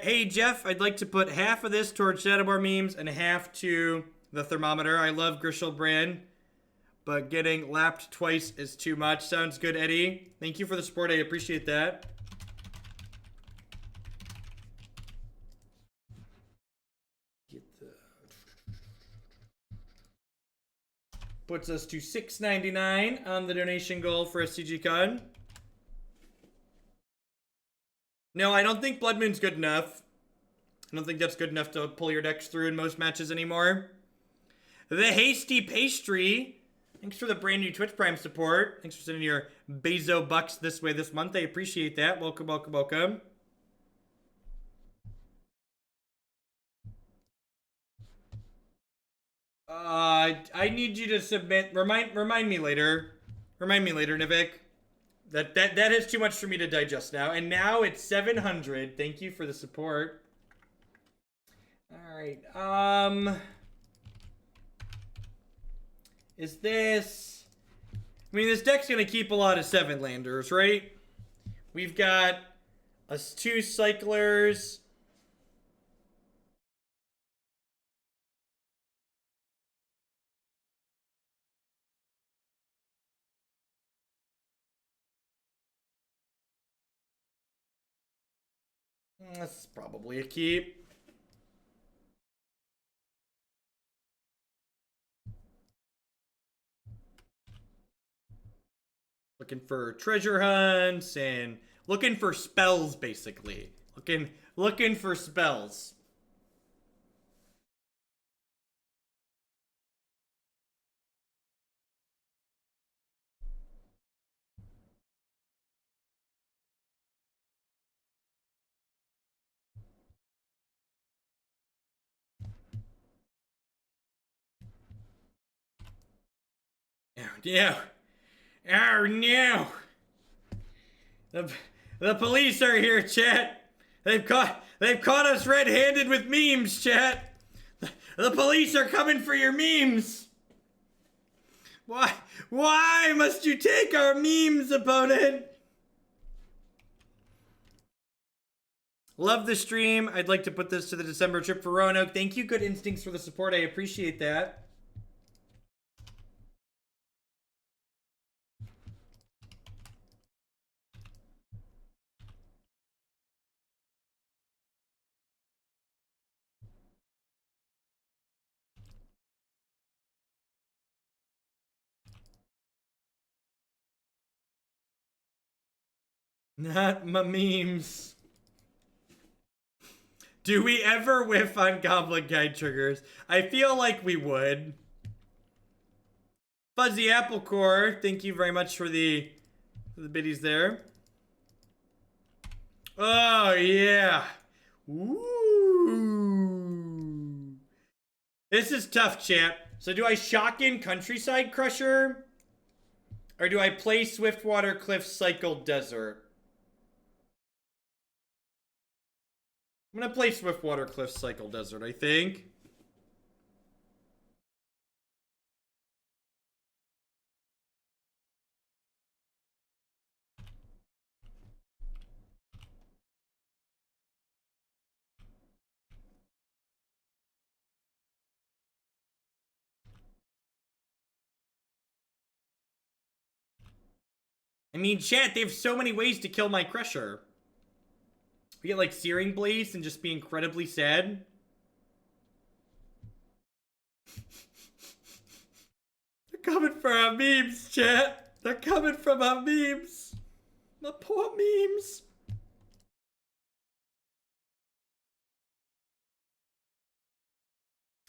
Hey, Jeff, I'd like to put half of this towards Sideboard memes and half to the thermometer. I love Grishel Bryn, but getting lapped twice is too much. Sounds good, Eddie. Thank you for the support. I appreciate that. Puts us to $6.99 on the donation goal for SCG Con. No, I don't think Blood Moon's good enough. I don't think that's good enough to pull your decks through in most matches anymore. The Hasty Pastry. Thanks for the brand new Twitch Prime support. Thanks for sending your Bezo bucks this way this month. I appreciate that. Welcome, welcome, welcome. I need you to submit. Remind me later. Remind me later, Nivik. That is too much for me to digest now. And now it's 700. Thank you for the support. All right. Is this? I mean, this deck's gonna keep a lot of 7-landers, right? We've got us 2 cyclers. That's probably a keep. Looking for treasure hunts and looking for spells, basically. Looking for spells. Yeah. Oh no! The police are here, chat. They've caught us red-handed with memes, chat. The police are coming for your memes. Why must you take our memes, opponent? Love the stream. I'd like to put this to the December trip for Roanoke. Thank you, Good Instincts, for the support. I appreciate that. Not my memes. Do we ever whiff on Goblin Guide triggers? I feel like we would. Fuzzy Apple Core, thank you very much for the biddies there. Oh, yeah. Ooh. This is tough, chat. So do I shock in Countryside Crusher? Or do I play Swiftwater Cliffs Cycle Desert? I'm gonna play Swiftwater Cliffs Cycle Desert, I think. I mean, chat, they have so many ways to kill my Crusher. We get like Searing Blaze and just be incredibly sad. They're coming for our memes, chat. They're coming from our memes. My poor memes.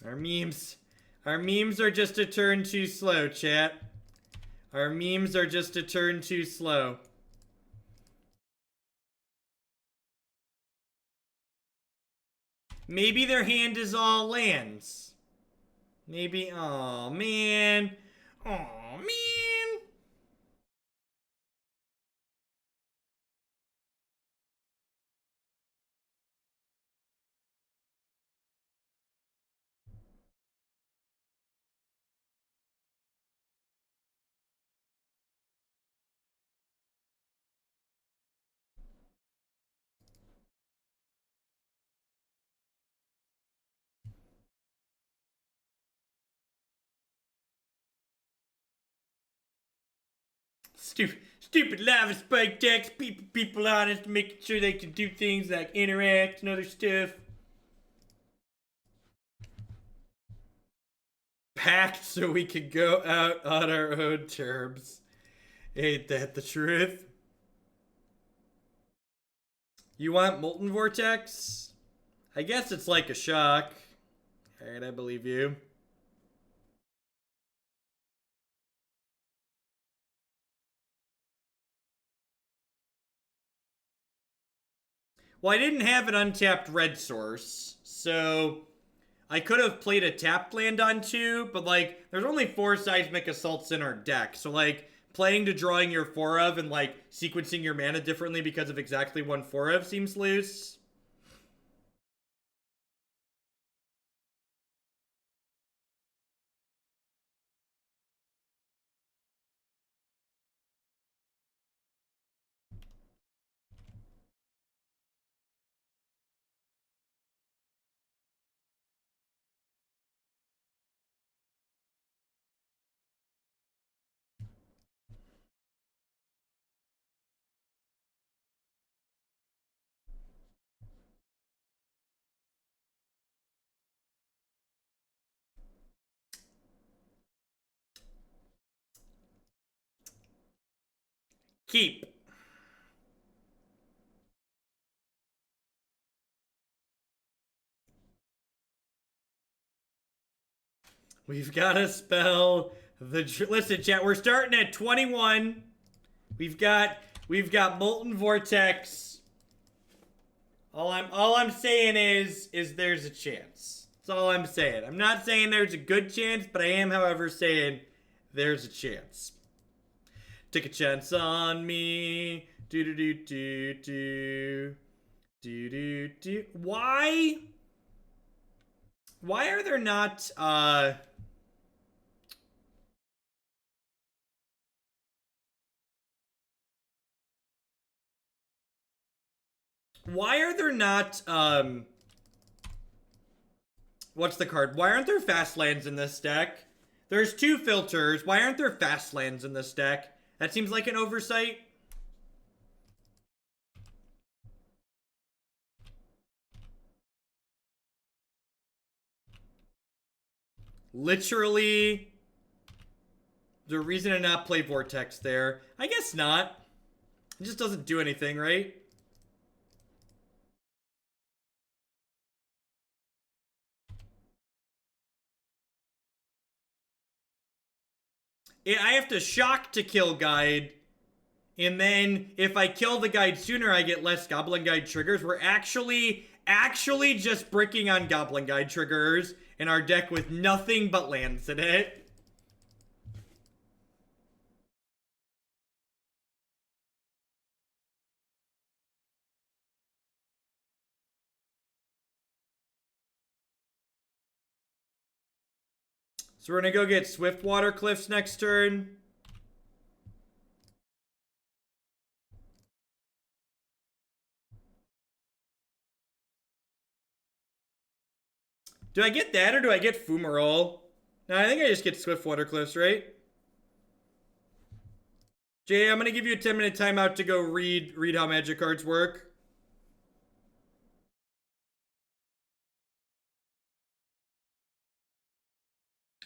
Our memes are just a turn too slow, chat. Our memes are just a turn too slow. Maybe their hand is all lands. Maybe, oh man. Oh man. Stupid lava spike decks, people honest, making sure they can do things like interact and other stuff. Packed so we could go out on our own terms. Ain't that the truth? You want Molten Vortex? I guess it's like a shock. Alright, I believe you. Well, I didn't have an untapped red source, so I could have played a tapped land on 2, but like, there's only 4 Seismic Assaults in our deck, so like, playing to drawing your 4 of and like, sequencing your mana differently because of exactly 1 4 of seems loose. Keep. We've got to spell the... Listen, chat, we're starting at 21. We've got Molten Vortex. All I'm saying is there's a chance. That's all I'm saying. I'm not saying there's a good chance, but I am, however, saying there's a chance. Take a chance on me. Do do do do do. Do do do. Why are there not why are there not what's the card? Why aren't there fast lands in this deck? There's 2 filters. Why aren't there fast lands in this deck? That seems like an oversight. Literally, there's a reason to not play Vortex there. I guess not. It just doesn't do anything, right? I have to shock to kill guide. And then if I kill the guide sooner, I get less Goblin Guide triggers. We're actually just bricking on Goblin Guide triggers in our deck with nothing but lands in it. So we're gonna go get Swiftwater Cliffs next turn. Do I get that or do I get Fumarole? No, I think I just get Swiftwater Cliffs, right? Jay, I'm gonna give you a 10-minute timeout to go read how magic cards work.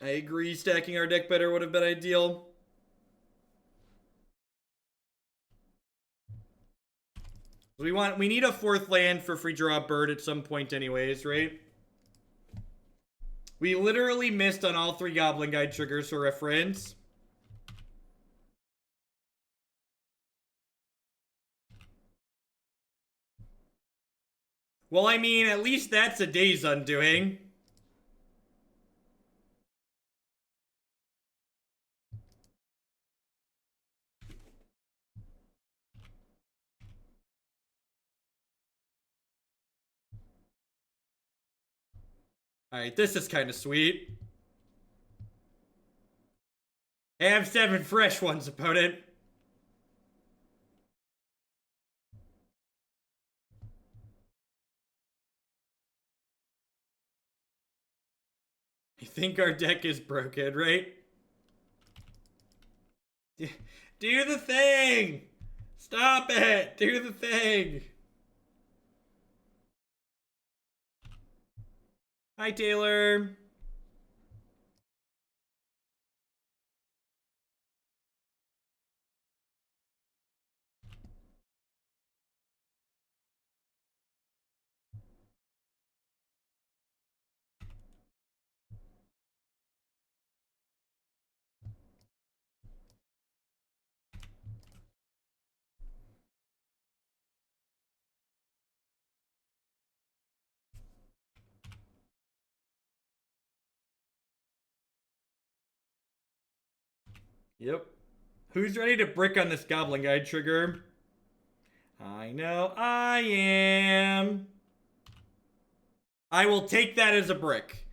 I agree, stacking our deck better would have been ideal. We need a 4th land for free draw bird at some point anyways, right? We literally missed on all 3 Goblin Guide triggers for reference. Well, I mean, at least that's a day's undoing. Alright, this is kind of sweet. I have 7 fresh ones, opponent. I think our deck is broken, right? Do the thing! Stop it! Do the thing! Hi, Taylor. Yep. Who's ready to brick on this Goblin Guide trigger? I know I am. I will take that as a brick.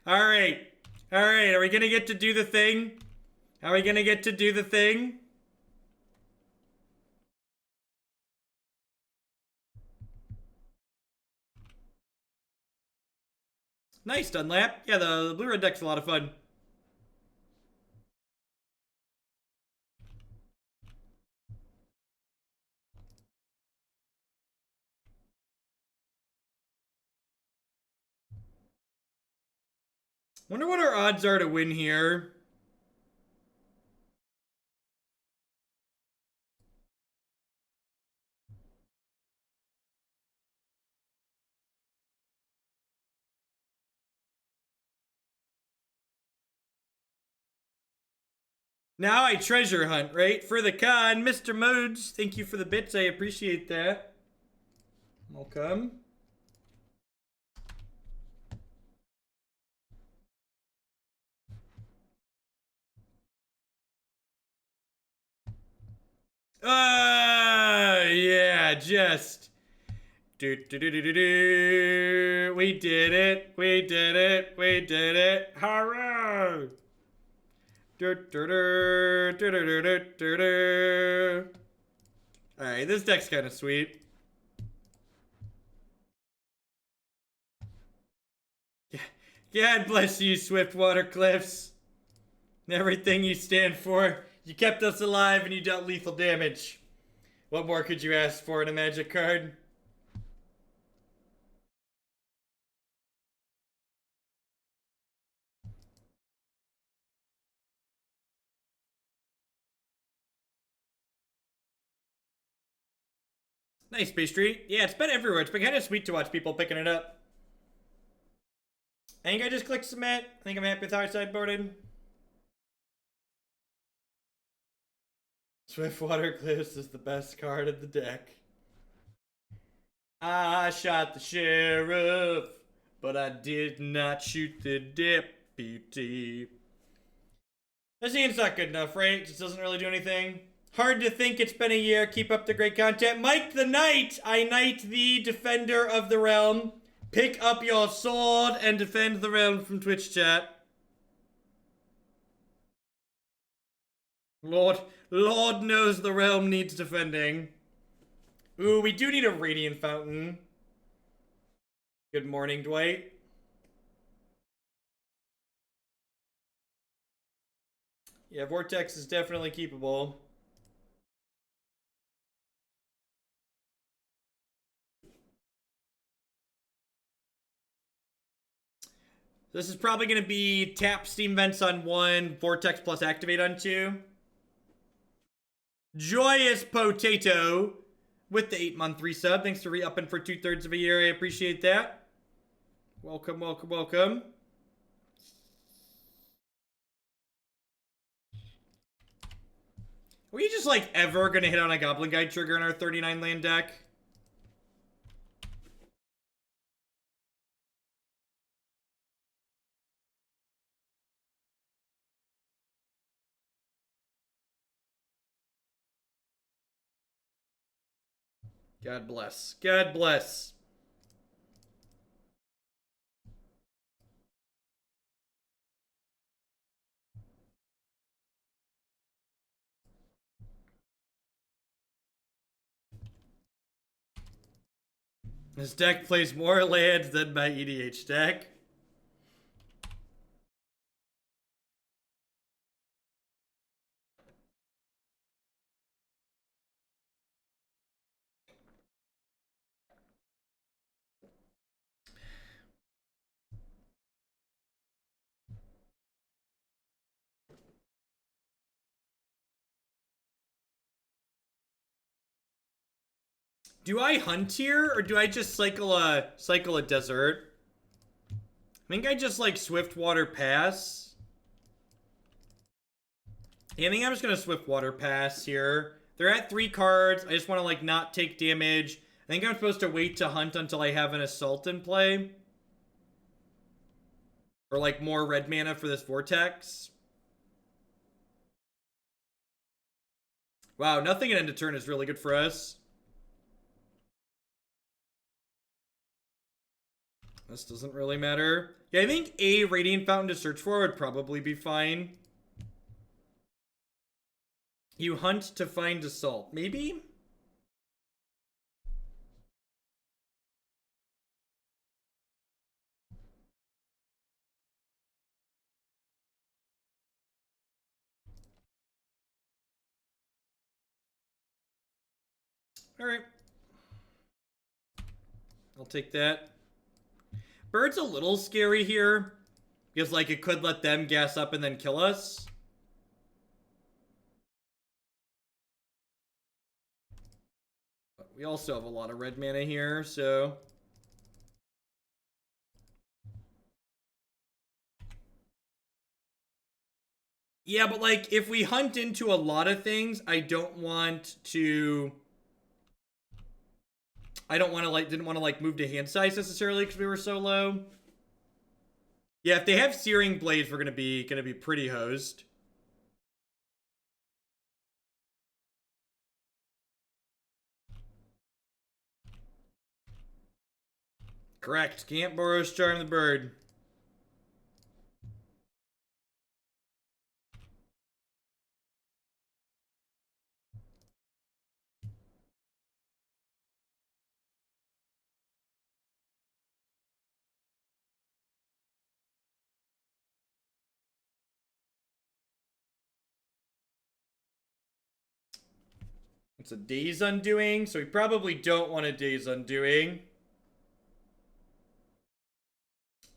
Alright. Alright, are we gonna get to do the thing? Are we gonna get to do the thing? Nice, Dunlap. Yeah, the blue-red deck's a lot of fun. Wonder what our odds are to win here. Now I treasure hunt, right? For the con, Mr. Modes. Thank you for the bits. I appreciate that. Welcome. Yeah, just. We did it. We did it. We did it. Hurrah! Alright, this deck's kind of sweet. God bless you, Swiftwater Cliffs. And everything you stand for. You kept us alive and you dealt lethal damage. What more could you ask for in a Magic card? Nice pastry. Yeah, it's been everywhere. It's been kind of sweet to watch people picking it up. I think I just clicked submit. I think I'm happy with how I sideboarded. Swiftwater Cliffs is the best card of the deck. I shot the sheriff, but I did not shoot the deputy. This game's not good enough, right? It just doesn't really do anything. Hard to think it's been a year. Keep up the great content. Mike the Knight. I knight the defender of the realm. Pick up your sword and defend the realm from Twitch chat. Lord knows the realm needs defending. Ooh, we do need a Radiant Fountain. Good morning, Dwight. Yeah, Vortex is definitely keepable. This is probably going to be tap Steam Vents on 1, Vortex plus Activate on 2. Joyous Potato with the 8-month resub. Thanks for re-upping for 2/3 of a year. I appreciate that. Welcome, welcome, welcome. Are we just like ever going to hit on a Goblin Guide trigger in our 39 land deck? God bless. God bless. This deck plays more lands than my EDH deck. Do I hunt here, or do I just cycle a desert? I think I just like Swiftwater Pass. Yeah, I think I'm just gonna Swiftwater Pass here. They're at 3 cards. I just want to like not take damage. I think I'm supposed to wait to hunt until I have an Assault in play. Or like more red mana for this Vortex. Wow, nothing at end of turn is really good for us. This doesn't really matter. Yeah, I think a Radiant Fountain to search for would probably be fine. You hunt to find Assault. Maybe? Alright. I'll take that. Bird's a little scary here. Because, like, it could let them gas up and then kill us. But we also have a lot of red mana here, so... Yeah, but, like, if we hunt into a lot of things, I don't want to... I don't want to, like, didn't want to, like, move to hand size necessarily because we were so low. Yeah, if they have Searing Blades, we're gonna be pretty hosed. Correct. Can't Boros Charm the bird. It's a Daze Undoing, so we probably don't want a Daze Undoing.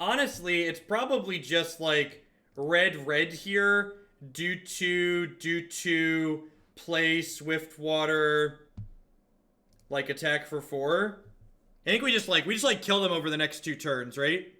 Honestly, it's probably just like red red here due to play Swiftwater like attack for 4. I think we just like kill them over the next 2 turns, right?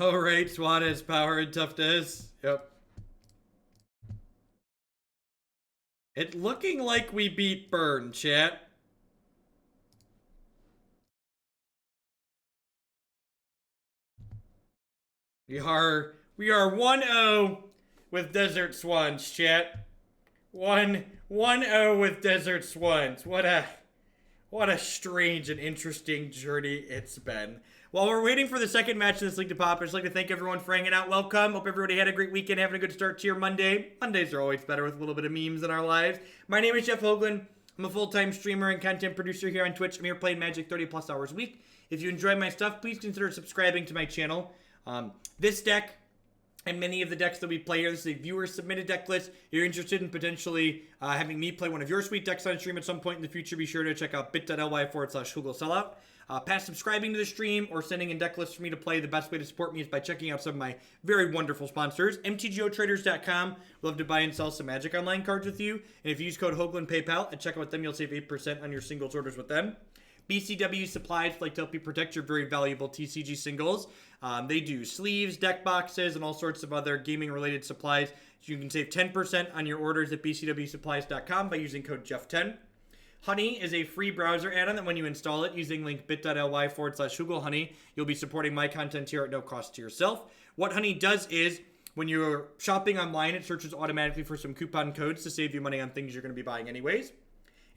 Oh, right. SWAT has power and toughness. Yep. It looking like we beat Bryn, chat. We are 1-0 with Desert Swans, chat. 1-0 with Desert Swans. What a strange and interesting journey it's been. While we're waiting for the second match in this league to pop, I'd just like to thank everyone for hanging out. Welcome. Hope everybody had a great weekend, having a good start to your Monday. Mondays are always better with a little bit of memes in our lives. My name is Jeff Hoagland. I'm a full-time streamer and content producer here on Twitch. I'm here playing Magic 30 plus hours a week. If you enjoy my stuff, please consider subscribing to my channel. This deck and many of the decks that we play here, this is a viewer-submitted deck list. If you're interested in potentially having me play one of your sweet decks on stream at some point in the future, be sure to check out bit.ly/Hurkyl sellout. Past subscribing to the stream or sending in deck lists for me to play, the best way to support me is by checking out some of my very wonderful sponsors. MTGOtraders.com. Love to buy and sell some Magic Online cards with you. And if you use code Hoagland PayPal and check out with them, you'll save 8% on your singles orders with them. BCW Supplies like to help you protect your very valuable TCG singles. They do sleeves, deck boxes, and all sorts of other gaming-related supplies. You can save 10% on your orders at bcwsupplies.com by using code Jeff10. Honey is a free browser add-on that when you install it using link bit.ly/HugelHoney, you'll be supporting my content here at no cost to yourself. What Honey does is, when you're shopping online, it searches automatically for some coupon codes to save you money on things you're going to be buying anyways.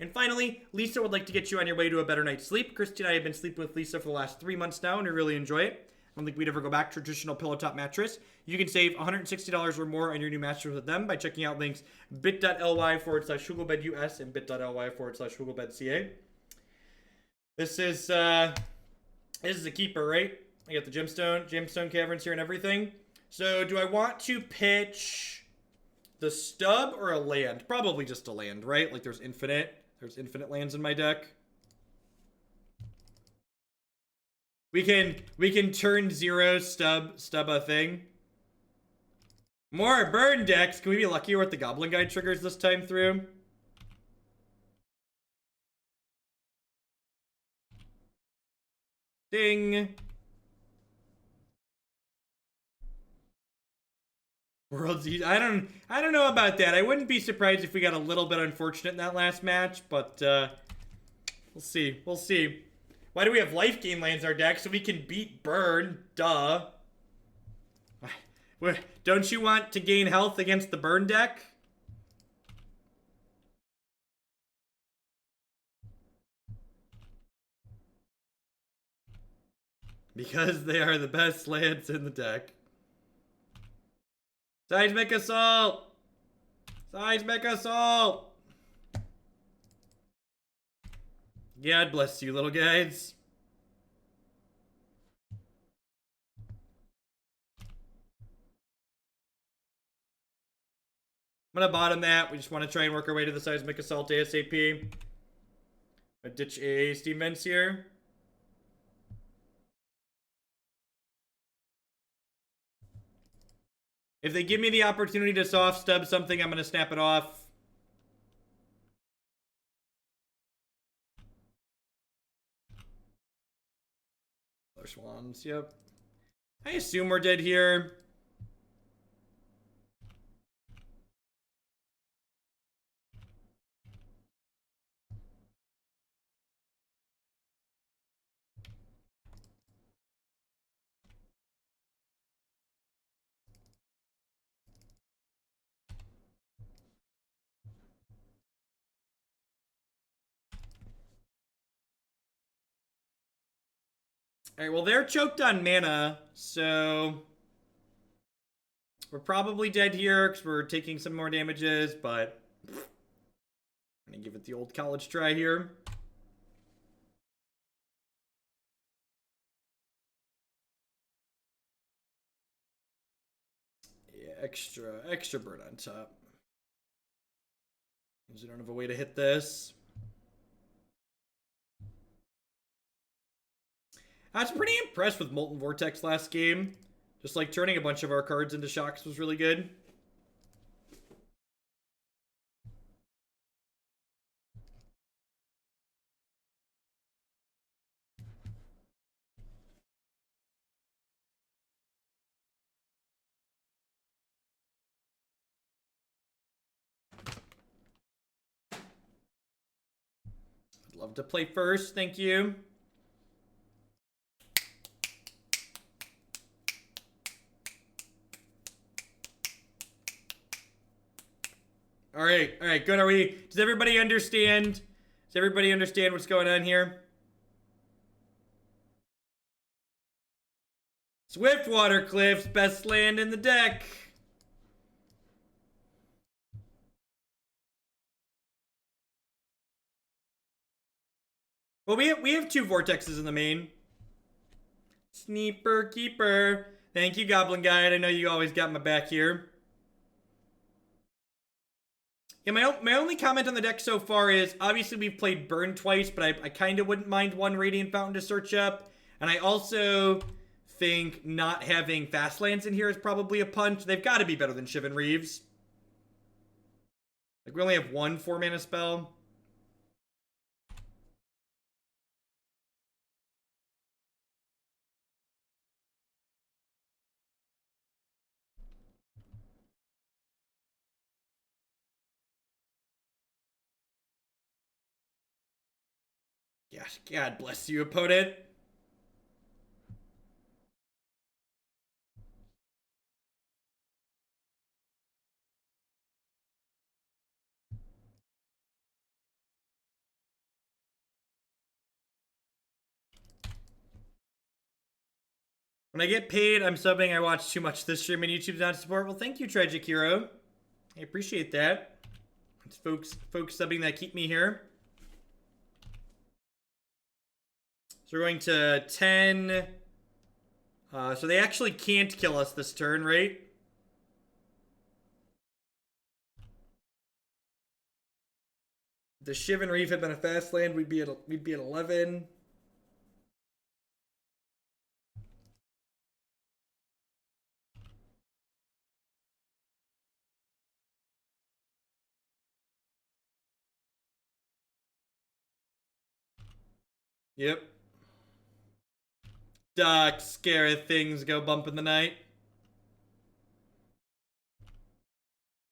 And finally, Lisa would like to get you on your way to a better night's sleep. Christy and I have been sleeping with Lisa for the last 3 months now, and we really enjoy it. don't think we'd ever go back to traditional pillow top mattress. You can save $160 or more on your new mattress with them by checking out links bit.ly/HugelBedUS and bit.ly/HugelBedCA. This is a keeper, right? I got the Gemstone Caverns here and everything. So do I want to pitch the stub or a land? Probably just a land, right? Like there's infinite lands in my deck. We can turn 0 stub a thing. More burn decks. Can we be luckier with the Goblin Guide triggers this time through? Ding. World's East. I don't know about that. I wouldn't be surprised if we got a little bit unfortunate in that last match, but we'll see. We'll see. Why do we have life gain lands in our deck? So we can beat burn. Duh. Don't you want to gain health against the burn deck? Because they are the best lands in the deck. Seismic Assault! Seismic Assault! God bless you, little guys. I'm gonna bottom that. We just want to try and work our way to the Seismic Assault ASAP. I ditch a Steam Vents here. If they give me the opportunity to soft stub something, I'm gonna snap it off. Swans, yep. I assume we're dead here. Alright, well, they're choked on mana, so we're probably dead here because we're taking some more damages, but I'm gonna give it the old college try here. Yeah, extra burn on top. Because we don't have a way to hit this. I was pretty impressed with Molten Vortex last game. Just like turning a bunch of our cards into shocks was really good. I'd love to play first, thank you. All right, good. Does everybody understand? Does everybody understand what's going on here? Swiftwater Cliffs, best land in the deck. Well, we have 2 vortexes in the main. Sneeper Keeper. Thank you, Goblin Guide. I know you always got my back here. Yeah, my only comment on the deck so far is, obviously we've played Burn twice, but I kind of wouldn't mind 1 Radiant Fountain to search up. And I also think not having fast lands in here is probably a punch. They've got to be better than Shivan Reefs. Like, we only have 1 4-mana spell. Gosh, God bless you, opponent. When I get paid, I'm subbing. I watch too much this stream and YouTube's not support. Well, thank you, Tragic Hero. I appreciate that. It's folks subbing that keep me here. So we're going to 10. So they actually can't kill us this turn, right? If the Shivan Reef had been a fast land, we'd be at 11. Yep. Duck, scary things go bump in the night.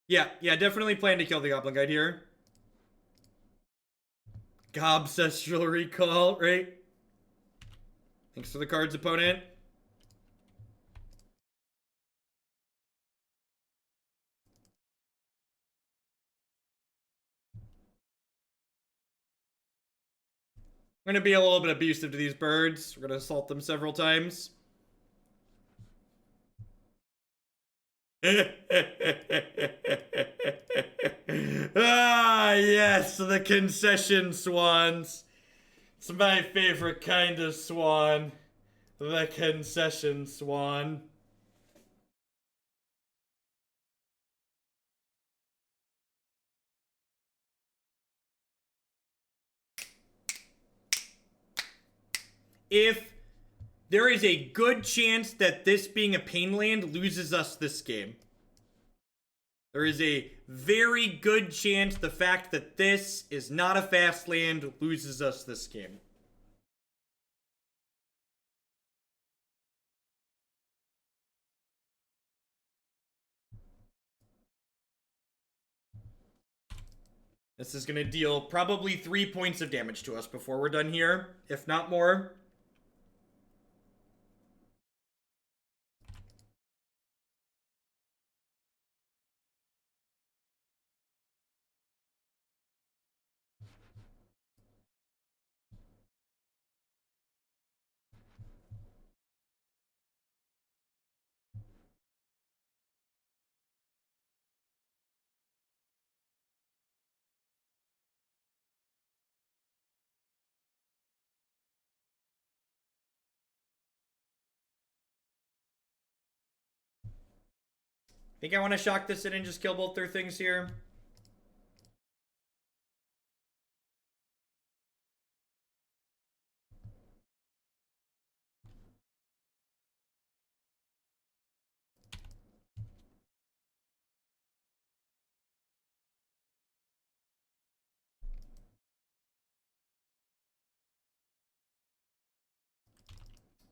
Yeah, definitely plan to kill the Goblin Guide here. Gobcestral Recall, right? Thanks for the cards, opponent. I'm going to be a little bit abusive to these birds. We're going to assault them several times. Ah, yes, the concession swans. It's my favorite kind of swan. The concession swan. If there is a good chance that this being a pain land loses us this game. There is a very good chance the fact that this is not a fast land loses us this game. This is going to deal probably 3 points of damage to us before we're done here, if not more. Think I want to shock this in and just kill both their things here?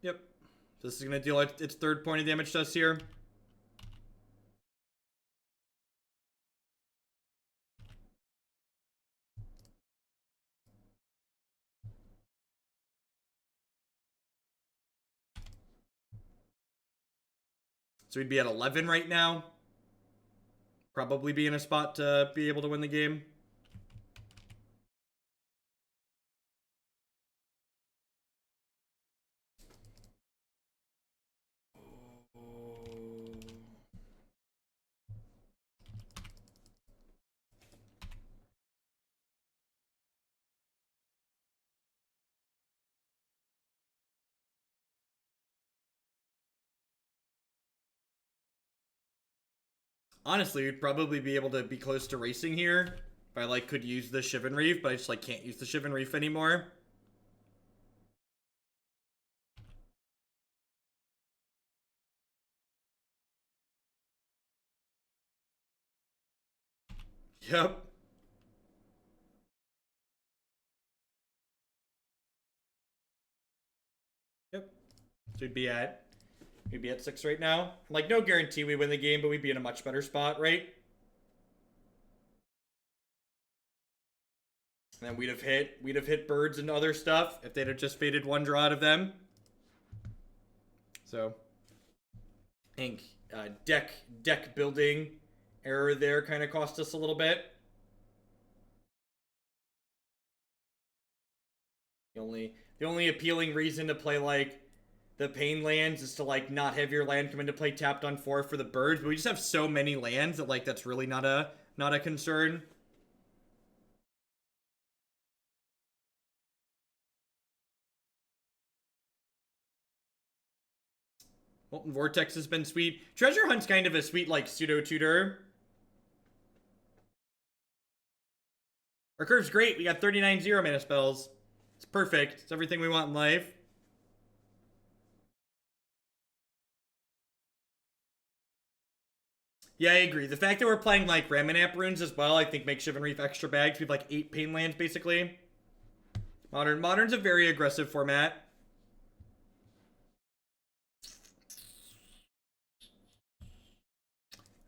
Yep. This is going to deal its third point of damage to us here. So we'd be at 11 right now. Probably be in a spot to be able to win the game. Honestly, we'd probably be able to be close to racing here. If I, like, could use the Shivan Reef, but I just, like, can't use the Shivan Reef anymore. Yep. Yep. So we'd be at 6 right now. Like, no guarantee we win the game, but we'd be in a much better spot, right? And then we'd have hit birds and other stuff if they'd have just faded one draw out of them. So, I think deck building error there kind of cost us a little bit. The only appealing reason to play, like, the pain lands is to, like, not have your land come into play tapped on 4 for the birds, but we just have so many lands that, like, that's really not a concern. Molten Vortex has been sweet. Treasure Hunt's kind of a sweet, like, pseudo-tutor. Our curve's great. We got 39 0-mana spells. It's perfect. It's everything we want in life. Yeah, I agree. The fact that we're playing, like, Ramunap Ruins as well, I think makes Shivan Reef extra bags. We have, like, 8 pain lands, basically. Modern's a very aggressive format.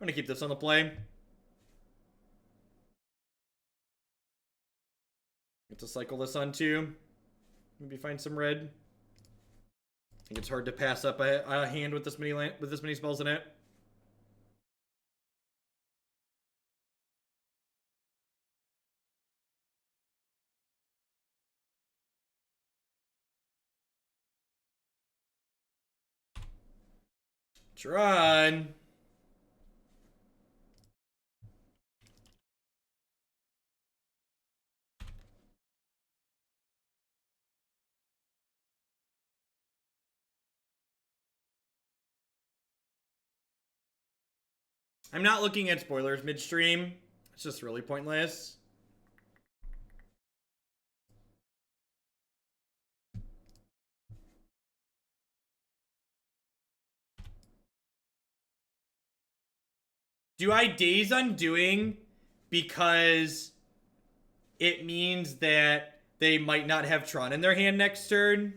I'm gonna keep this on the play. Get to cycle this on too. Maybe find some red. I think it's hard to pass up a hand with this many spells in it. Tron. I'm not looking at spoilers midstream. It's just really pointless. Do I Daze Undoing because it means that they might not have Tron in their hand next turn?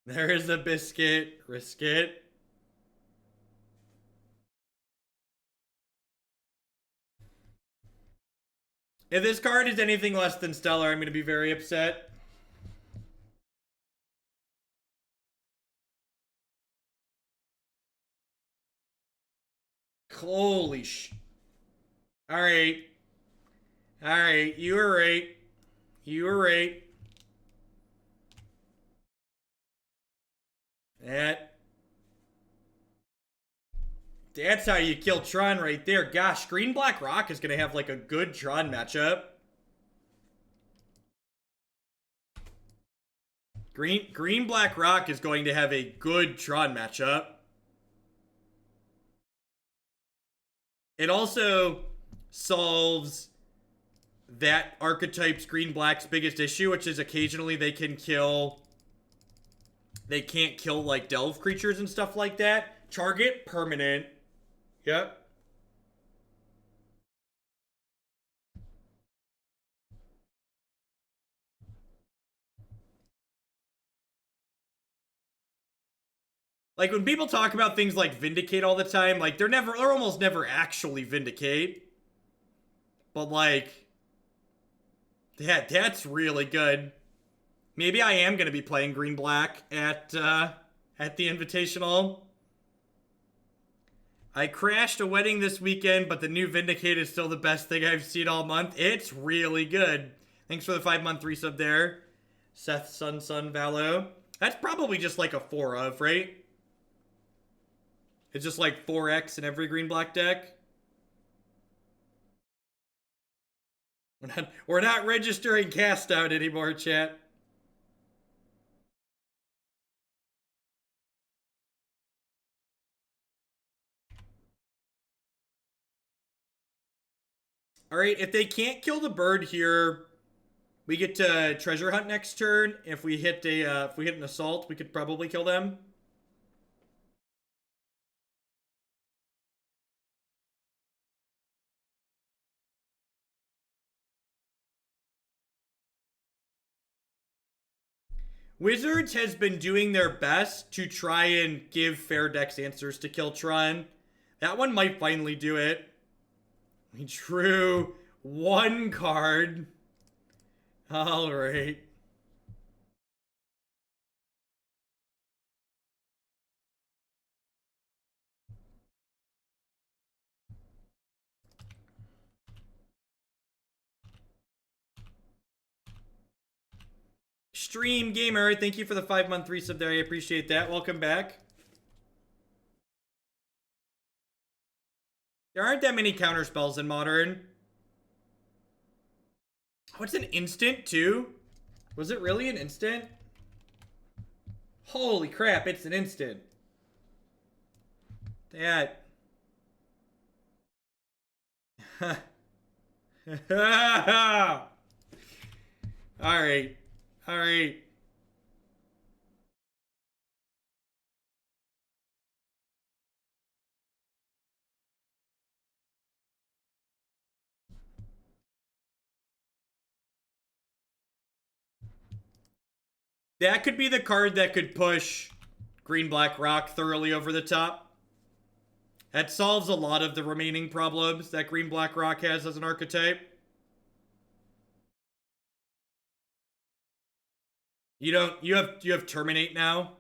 There is a biscuit. Risk it. If this card is anything less than stellar, I'm going to be very upset. Holy sh... Alright. Alright, you were right. You were right. That's how you kill Tron right there. Gosh, Green Black Rock is going to have like a good Tron matchup. Green Black Rock is going to have a good Tron matchup. It also solves that archetype's Green Black's biggest issue, which is occasionally they can't kill like delve creatures and stuff like that. Target permanent. Yep. Like when people talk about things like Vindicate all the time, like they're almost never actually Vindicate. But like, that's really good. Maybe I am going to be playing Green Black at the Invitational. I crashed a wedding this weekend, but the new Vindicate is still the best thing I've seen all month. It's really good. Thanks for the 5-month resub there. Seth Sun Valo. That's probably just like a 4 of, right? It's just like 4x in every green black deck. We're not registering cast out anymore, chat. All right, if they can't kill the bird here, we get to treasure hunt next turn. If we hit an assault, we could probably kill them. Wizards has been doing their best to try and give fair decks answers to kill Tron. That one might finally do it. We drew one card. All right. Extreme Gamer, thank you for the 5-month resub there. I appreciate that. Welcome back. There aren't that many counter spells in Modern. Oh, it's an instant too? Was it really an instant? Holy crap, it's an instant. That. Alright. Alright. That could be the card that could push Green-Black Rock thoroughly over the top. That solves a lot of the remaining problems that Green-Black Rock has as an archetype. You have Terminate now.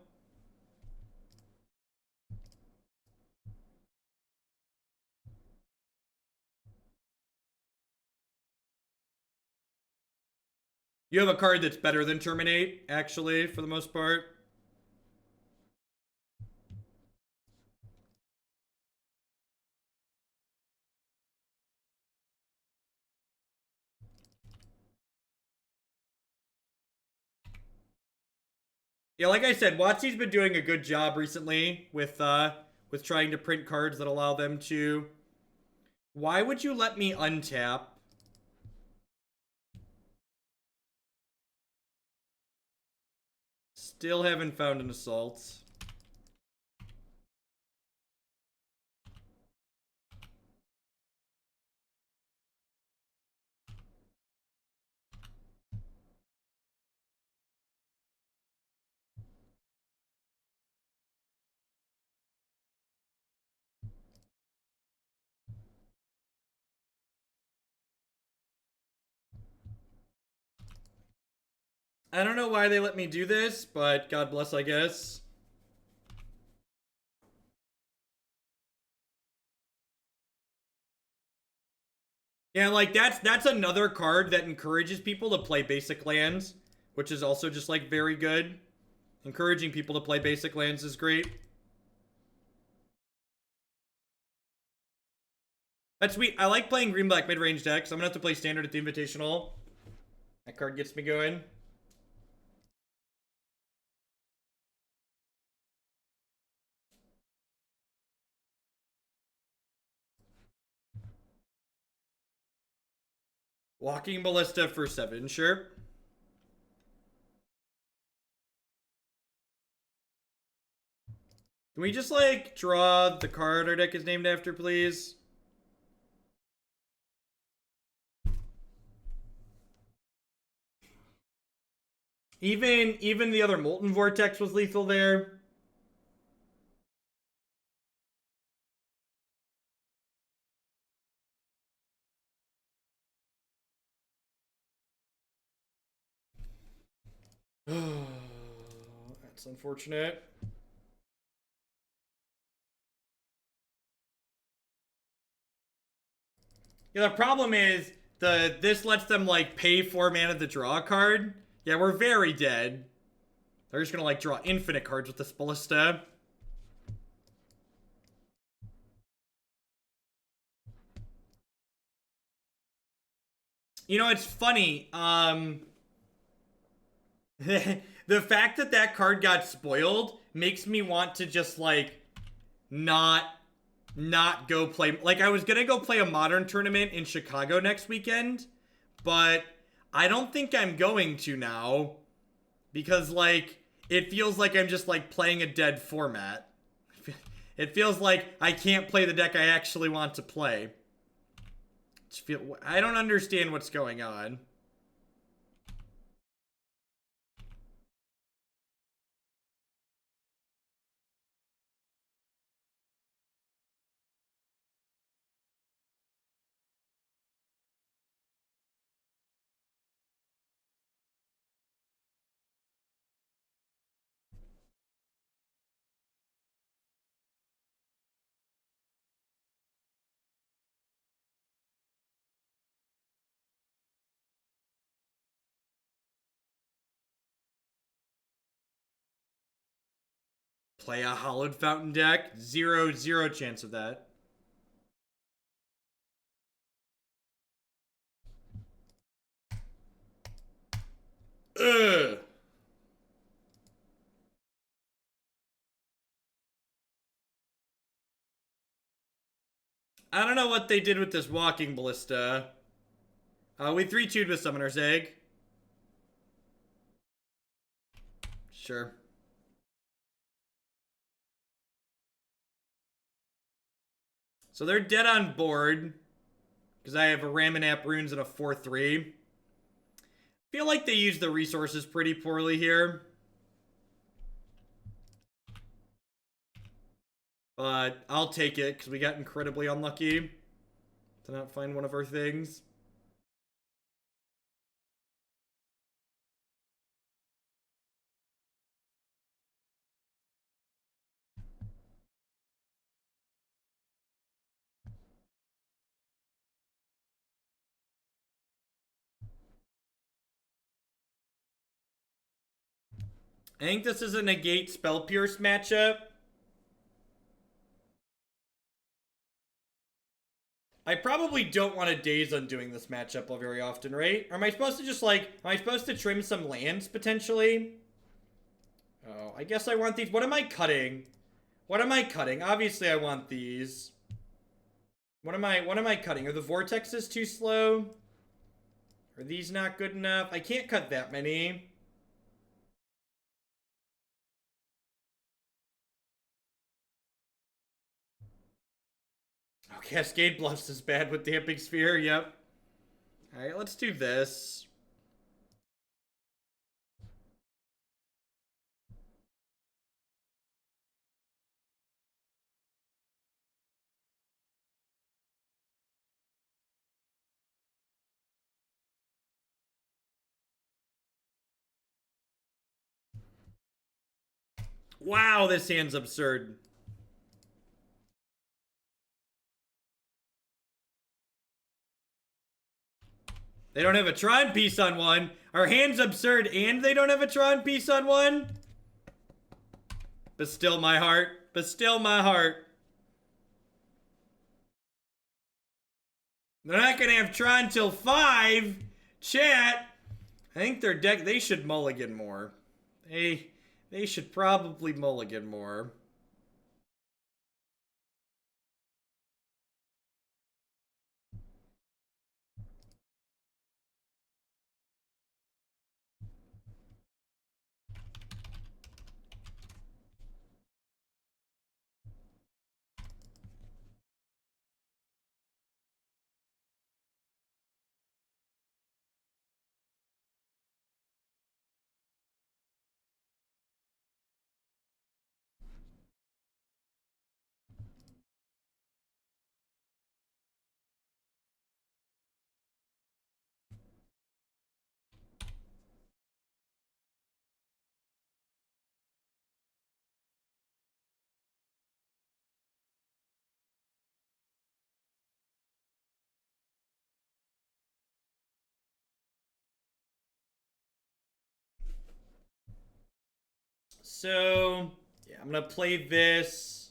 You have a card that's better than Terminate, actually, for the most part. Yeah, like I said, WotC's been doing a good job recently with trying to print cards that allow them to... Why would you let me untap? Still haven't found an assault. I don't know why they let me do this, but God bless, I guess. Yeah, like that's another card that encourages people to play basic lands, which is also just like very good. Encouraging people to play basic lands is great. That's sweet. I like playing green-black mid-range decks. I'm gonna have to play standard at the Invitational. That card gets me going. Walking Ballista for 7, sure. Can we just, like, draw the card our deck is named after, please? Even the other Molten Vortex was lethal there. That's unfortunate. Yeah, the problem is this lets them like pay 4 mana to draw a card. Yeah, we're very dead. They're just gonna like draw infinite cards with this Ballista. You know, it's funny. The fact that that card got spoiled makes me want to just like not go play. Like I was gonna go play a Modern tournament in Chicago next weekend, but I don't think I'm going to now because like it feels like I'm just like playing a dead format. It feels like I can't play the deck I actually want to play. I don't understand what's going on. Play a Hollowed Fountain deck. 0-0 chance of that. Ugh. I don't know what they did with this Walking Ballista. We 3-2'd with Summoner's Egg. Sure. So they're dead on board. Because I have a Ramunap Ruins and a 4-3. Feel like they use the resources pretty poorly here. But I'll take it because we got incredibly unlucky to not find one of our things. I think this is a Negate Spell Pierce matchup. I probably don't want to Daze Undoing this matchup very often, right? Or am I supposed to just like, am I supposed to trim some lands potentially? Oh, I guess I want these. What am I cutting? What am I cutting? Obviously I want these. What am I cutting? Are the vortexes too slow? Are these not good enough? I can't cut that many. Oh, Cascade Bluffs is bad with Damping Sphere, yep. Alright, let's do this. Wow, this hand's absurd. They don't have a Tron piece on one. Our hand's absurd and they don't have a Tron piece on one. But still my heart. But still my heart. They're not going to have Tron till 5. Chat. I think their deck, they should mulligan more. They should probably mulligan more. So, yeah, I'm going to play this.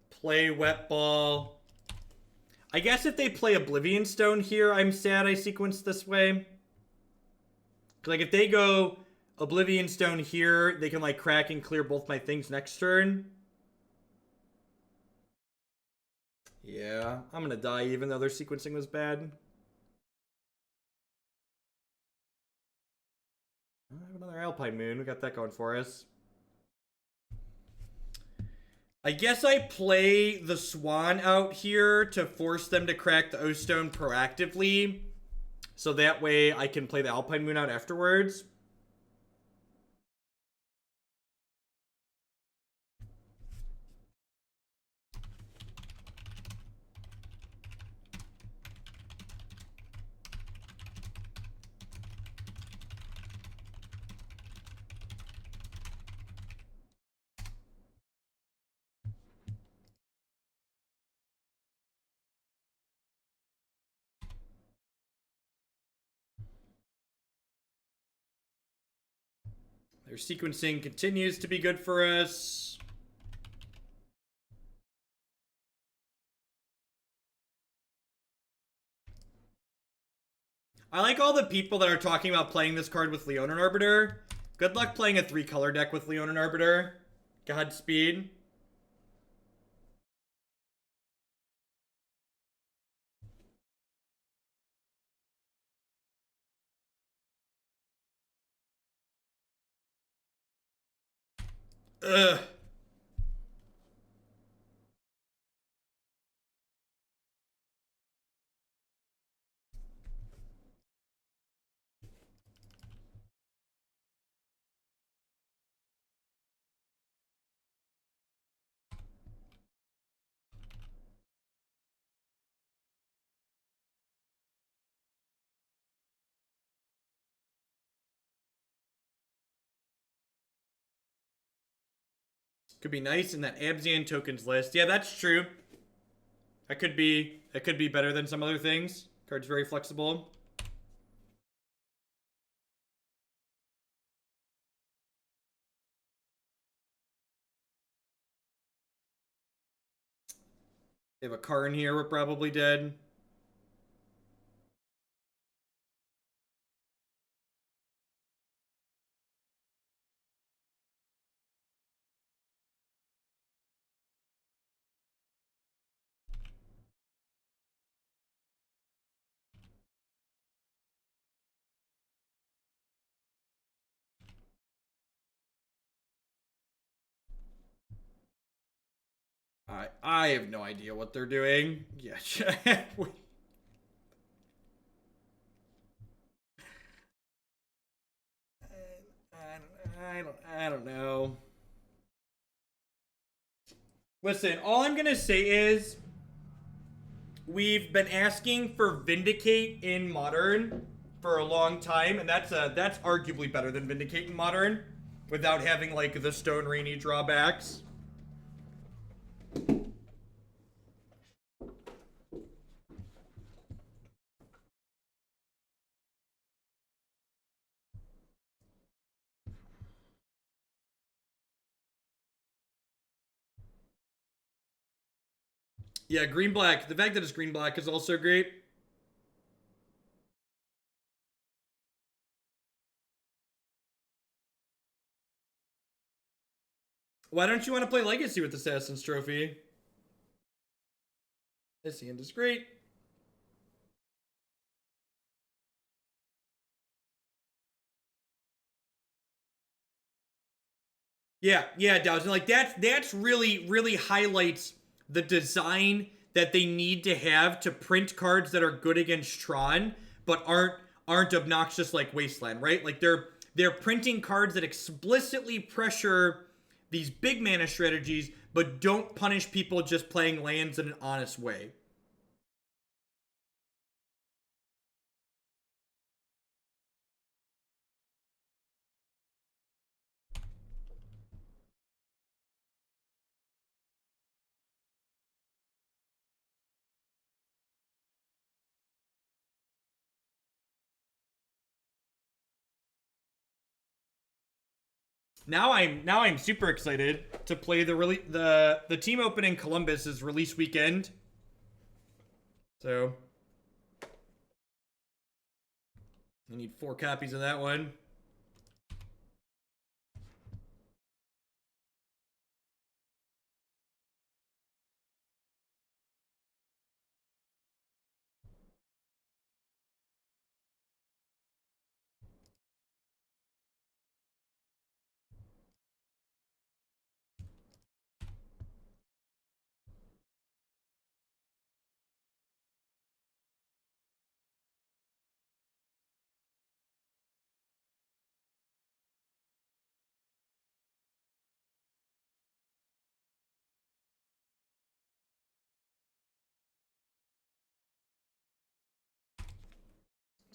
Play Wet Ball. I guess if they play Oblivion Stone here, I'm sad I sequenced this way. Like, if they go Oblivion Stone here, they can, like, crack and clear both my things next turn. Yeah, I'm gonna die even though their sequencing was bad. I have another Alpine Moon. We got that going for us. I guess I play the Swan out here to force them to crack the O-Stone proactively. So that way I can play the Alpine Moon out afterwards. Their sequencing continues to be good for us. I like all the people that are talking about playing this card with Leonin Arbiter. Good luck playing a 3-color deck with Leonin Arbiter. Godspeed. Ugh. Could be nice in that Abzian tokens list. Yeah, that's true. That could be better than some other things. Card's very flexible. They have a Karn here, we're probably dead. I have no idea what they're doing. Yeah. I don't know. Listen, all I'm gonna say is we've been asking for Vindicate in Modern for a long time, and that's arguably better than Vindicate in Modern without having like the Stone Rainy drawbacks. Yeah, green black. The fact that it's green black is also great. Why don't you want to play Legacy with Assassin's Trophy? This hand is great. Yeah, Dowson. Like that's really highlights the design that they need to have to print cards that are good against Tron, but aren't obnoxious like Wasteland, right? Like they're printing cards that explicitly pressure these big mana strategies, but don't punish people just playing lands in an honest way. Now I'm super excited to play the team opening Columbus is release weekend. So I need 4 copies of that one.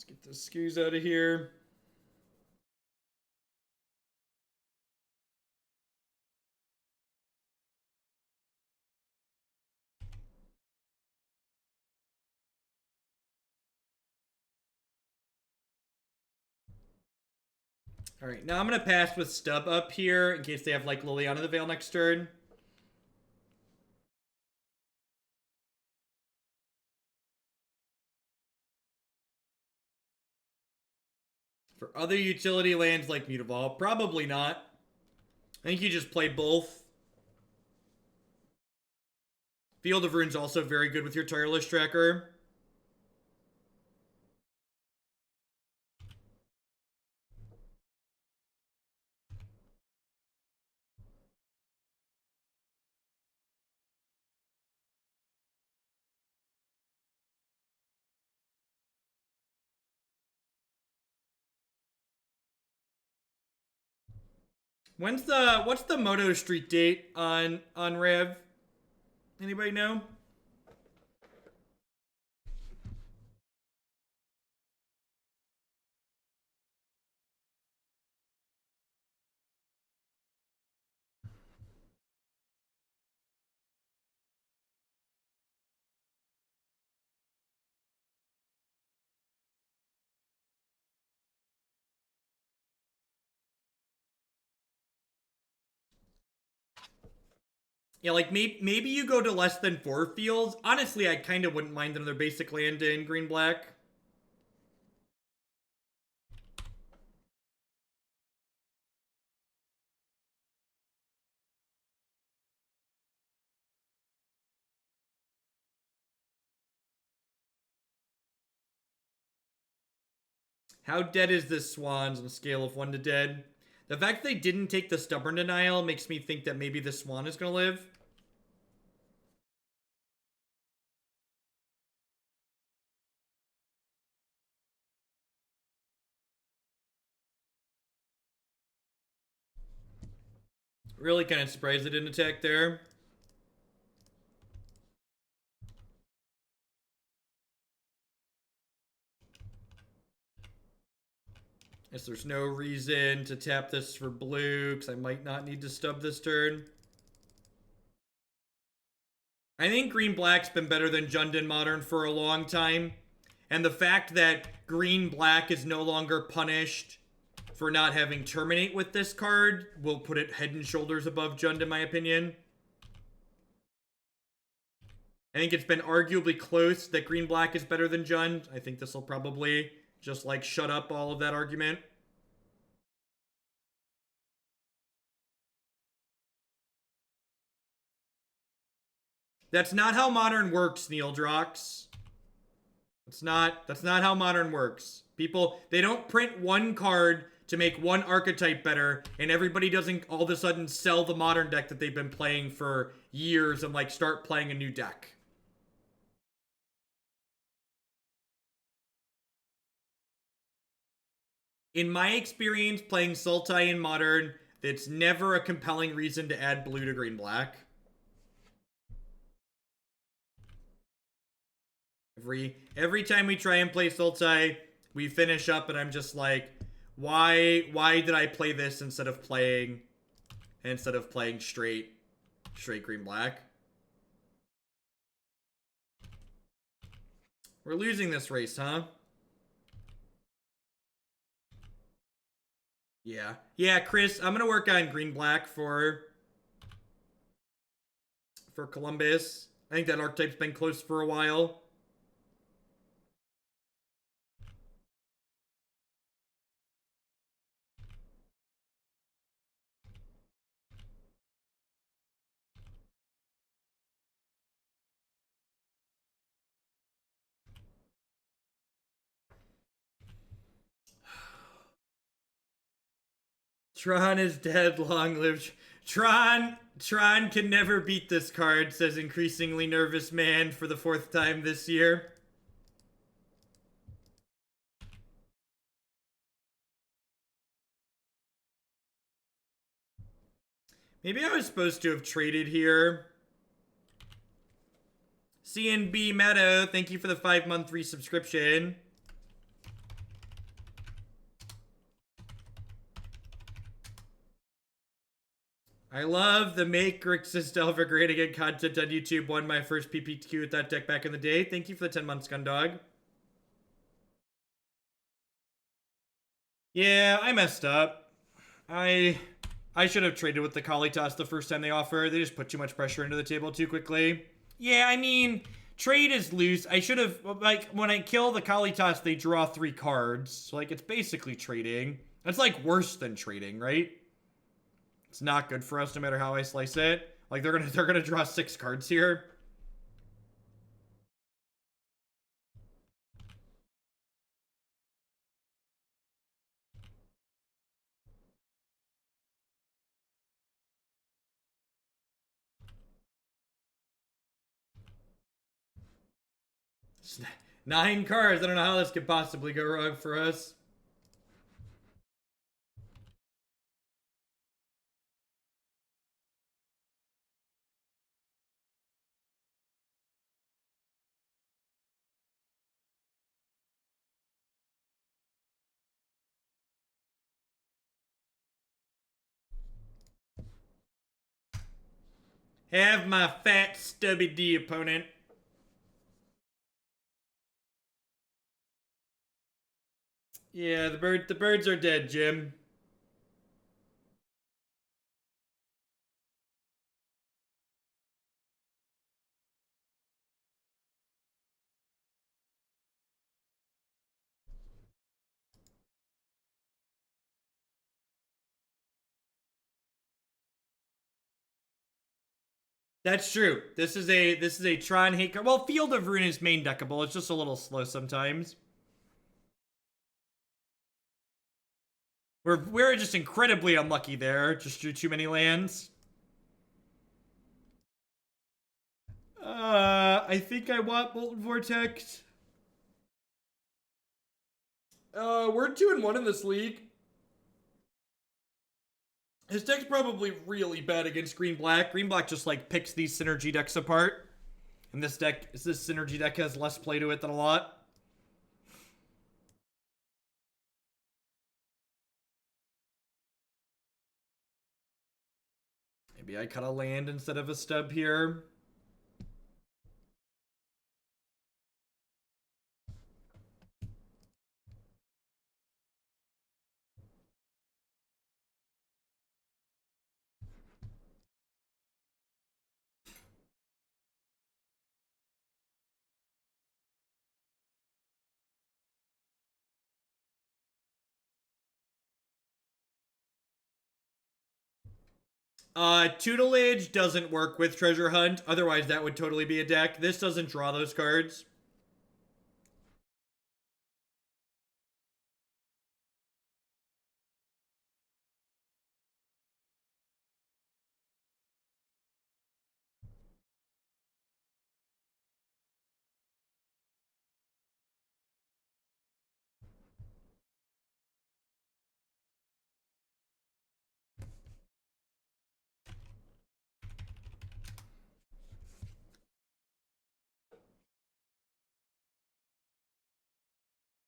Let's get the skews out of here. Alright, now I'm going to pass with Stub up here in case they have, like, Liliana the Veil next turn. For other utility lands like Mutavault, probably not. I think you just play both. Field of Rune's also very good with your Tireless Tracker. What's the Moto Street date on Rev? Anybody know? Yeah, like maybe you go to less than 4 fields. Honestly, I kind of wouldn't mind another basic land in green-black. How dead is this Swans on a scale of 1 to dead? The fact they didn't take the Stubborn Denial makes me think that maybe the Swan is going to live. Really kind of surprised they didn't attack there. Guess there's no reason to tap this for blue, because I might not need to stub this turn. I think green-black's been better than Jund Modern for a long time. And the fact that green-black is no longer punished for not having Terminate with this card will put it head and shoulders above Jund, in my opinion. I think it's been arguably close that green-black is better than Jund. I think this will probably just, like, shut up all of that argument. That's not how Modern works, Neil Drox. That's not how Modern works. People, they don't print one card to make one archetype better, and everybody doesn't all of a sudden sell the Modern deck that they've been playing for years and, like, start playing a new deck. In my experience playing Sultai in Modern, it's never a compelling reason to add blue to green-black. Every time we try and play Sultai, we finish up and I'm just like, why did I play this instead of playing straight green-black? We're losing this race, huh? Yeah, Chris, I'm gonna work on green-black for Columbus. I think that archetype's been close for a while. Tron is dead, long live Tron can never beat this card, says increasingly nervous man for the 4th time this year. Maybe I was supposed to have traded here. CNB Meadow, thank you for the 5-month resubscription. I love the Make Grixis Delver Great Again content on YouTube. Won my first PPQ with that deck back in the day. Thank you for the 10 months, Gundog. Yeah, I messed up. I should have traded with the Kalitas the first time they offered. They just put too much pressure into the table too quickly. Yeah, I mean, trade is loose. I should have, like, when I kill the Kalitas, they draw 3 cards. So, like, it's basically trading. That's, like, worse than trading, right? It's not good for us no matter how I slice it. Like, they're gonna draw 6 cards here. It's 9 cards. I don't know how this could possibly go wrong for us. Have my fat, stubby D opponent. Yeah, the birds are dead, Jim. That's true. This is a Tron hate card. Well, Field of Ruin is main deckable. It's just a little slow sometimes. We're just incredibly unlucky there. Just drew too many lands. I think I want Molten Vortex. We're 2-1 in this league. His deck's probably really bad against Green-Black. Green-Black just, like, picks these synergy decks apart. And this synergy deck has less play to it than a lot. Maybe I cut a land instead of a stub here. Tutelage doesn't work with Treasure Hunt. Otherwise, that would totally be a deck. This doesn't draw those cards.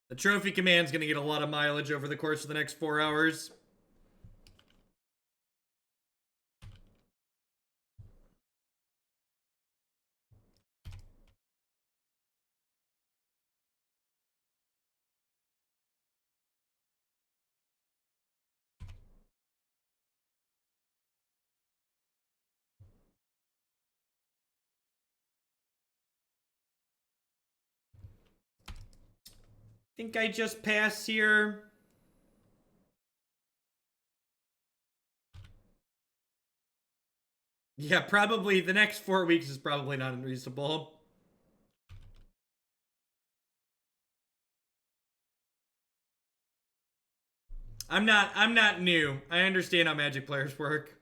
The Trophy Command's going to get a lot of mileage over the course of the next 4 hours. Think I just pass here. Yeah, probably the next 4 weeks is probably not unreasonable. I'm not new. I understand how Magic players work.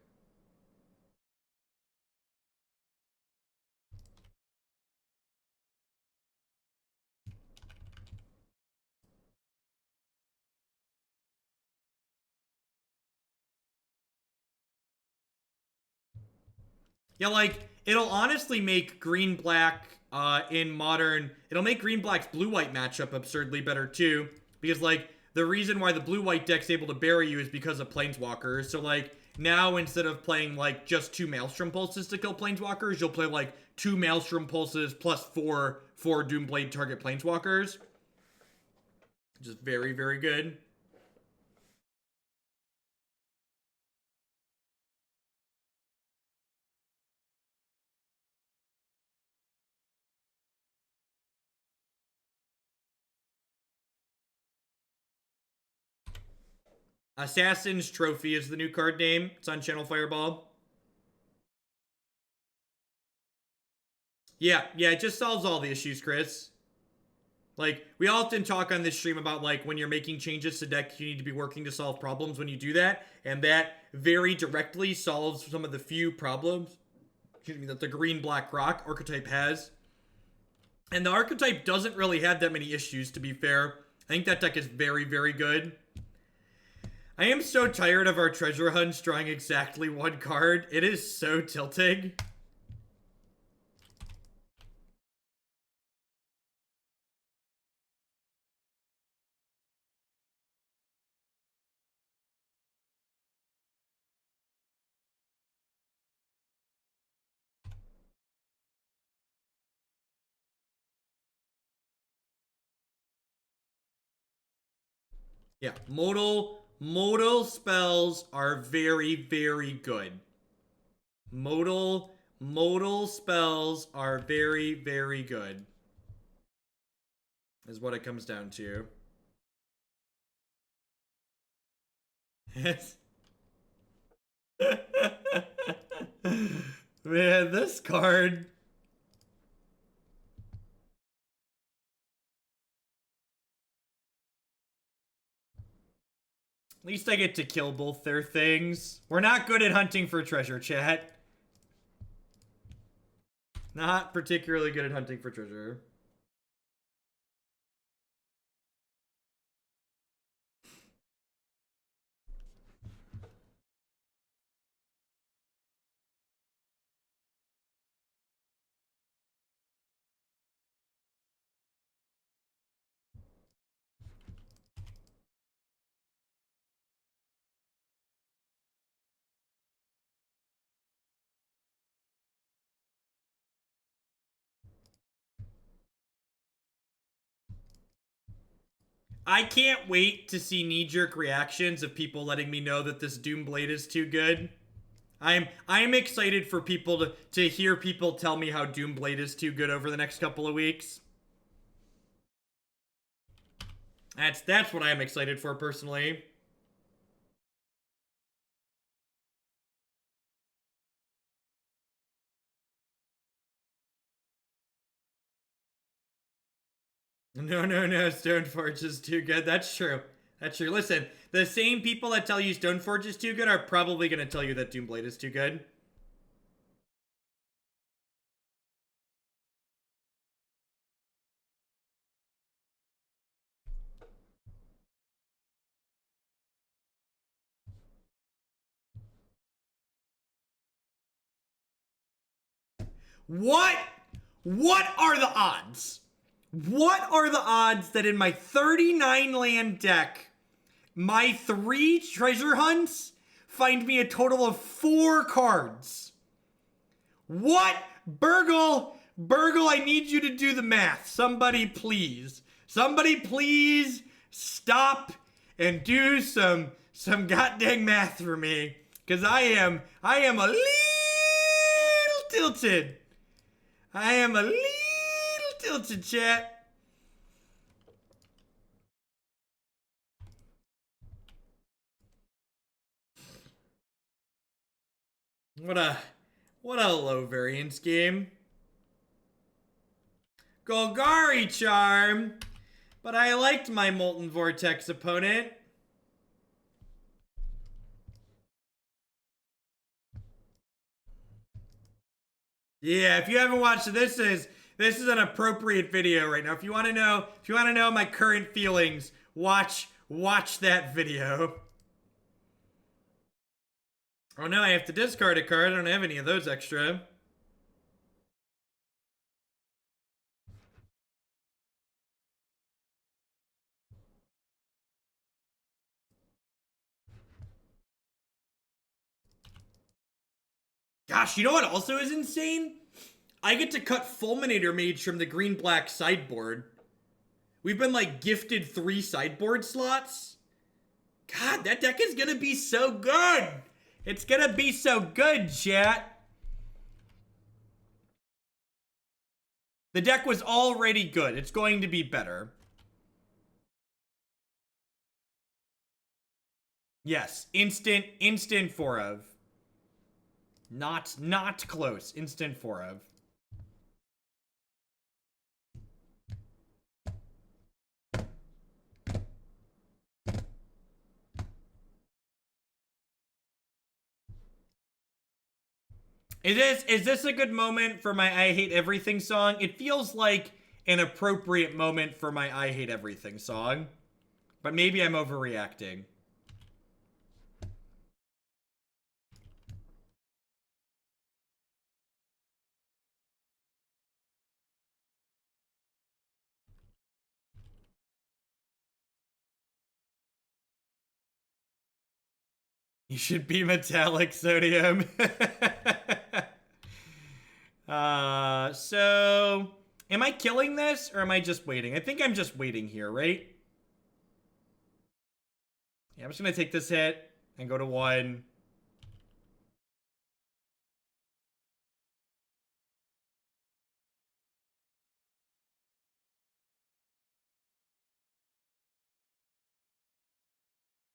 Yeah, like, it'll honestly make green-black in Modern... It'll make green-black's blue-white matchup absurdly better, too. Because, like, the reason why the blue-white deck's able to bury you is because of Planeswalkers. So, like, now instead of playing, like, just 2 Maelstrom Pulses to kill Planeswalkers, you'll play, like, 2 Maelstrom Pulses plus 4 Doomblade target Planeswalkers. Which is very, very good. Assassin's Trophy is the new card name. It's on Channel Fireball. Yeah, it just solves all the issues, Chris. Like, we often talk on this stream about, like, when you're making changes to decks, you need to be working to solve problems when you do that. And that very directly solves some of the few problems, that the green-black rock archetype has. And the archetype doesn't really have that many issues, to be fair. I think that deck is very, very good. I am so tired of our treasure hunts drawing exactly one card. It is so tilting. Yeah, modal spells are very, very good. Modal spells are very, very good. Is what it comes down to. Yes. Man, this card. At least I get to kill both their things. We're not good at hunting for treasure, chat. Not particularly good at hunting for treasure. I can't wait to see knee-jerk reactions of people letting me know that this Doomblade is too good. I'm excited for people to hear people tell me how Doomblade is too good over the next couple of weeks. That's what I'm excited for personally. No, Stoneforge is too good. That's true. That's true. Listen, the same people that tell you Stoneforge is too good are probably going to tell you that Doomblade is too good. What are the odds? What are the odds that in my 39 land deck, my 3 treasure hunts find me a total of 4 cards? What? Burgle, I need you to do the math. Somebody please stop and do some goddamn math for me. Cause I am a little tilted. I am a little tilted, chat. What a low variance game. Golgari Charm. But I liked my Molten Vortex opponent. Yeah, if you haven't watched it, this is an appropriate video right now. If you want to know my current feelings, watch that video. Oh no, I have to discard a card. I don't have any of those extra. Gosh, you know what also is insane? I get to cut Fulminator Mage from the green-black sideboard. We've been, like, gifted 3 sideboard slots. God, that deck is gonna be so good. It's gonna be so good, chat. The deck was already good. It's going to be better. Yes, instant 4 of. Not close. Instant 4 of. Is this a good moment for my I Hate Everything song? It feels like an appropriate moment for my I Hate Everything song. But maybe I'm overreacting. You should be metallic, Sodium. So... Am I killing this, or am I just waiting? I think I'm just waiting here, right? Yeah, I'm just gonna take this hit and go to 1.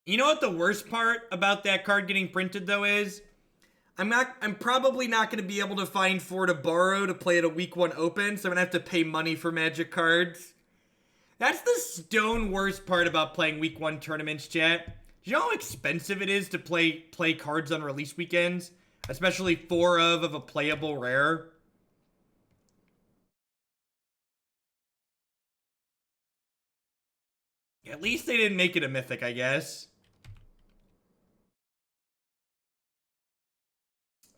You know what the worst part about that card getting printed, though, is? I'm probably not going to be able to find 4 to borrow to play at a week 1 open, so I'm going to have to pay money for Magic cards. That's the stone worst part about playing week 1 tournaments, chat. Do you know how expensive it is to play cards on release weekends? Especially 4 of a playable rare. At least they didn't make it a mythic, I guess.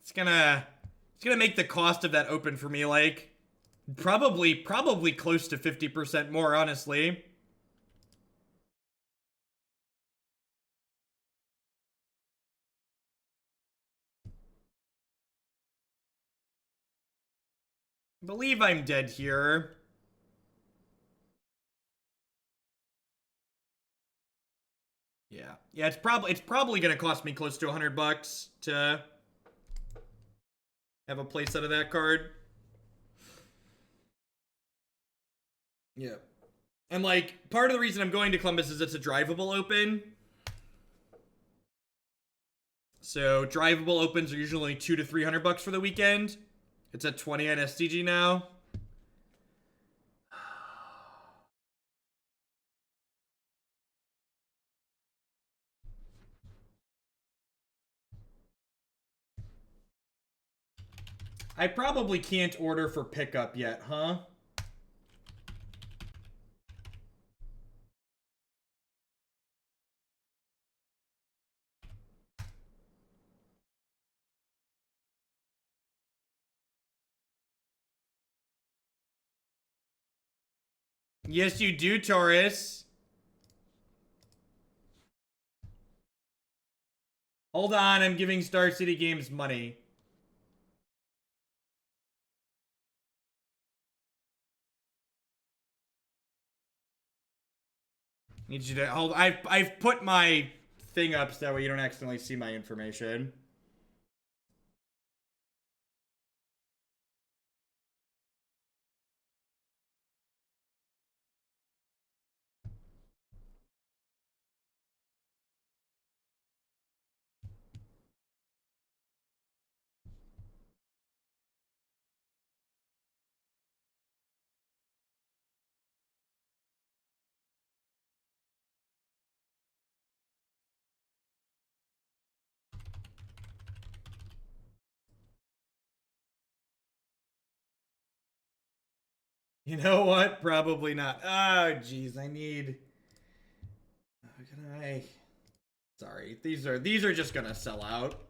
It's gonna make the cost of that open for me, like, probably close to 50% more, honestly. I believe I'm dead here. Yeah, it's probably gonna cost me close to $100 to have a playset of that card. Yeah. And, like, part of the reason I'm going to Columbus is it's a drivable open. So, drivable opens are usually $200 to $300 for the weekend. It's at 20 on STG now. I probably can't order for pickup yet, huh? Yes, you do, Taurus. Hold on, I'm giving Star City Games money. Need you to hold. I've put my thing up so that way you don't accidentally see my information. You know what? Probably not. Oh, jeez, I need. How can I? Sorry, these are just gonna sell out.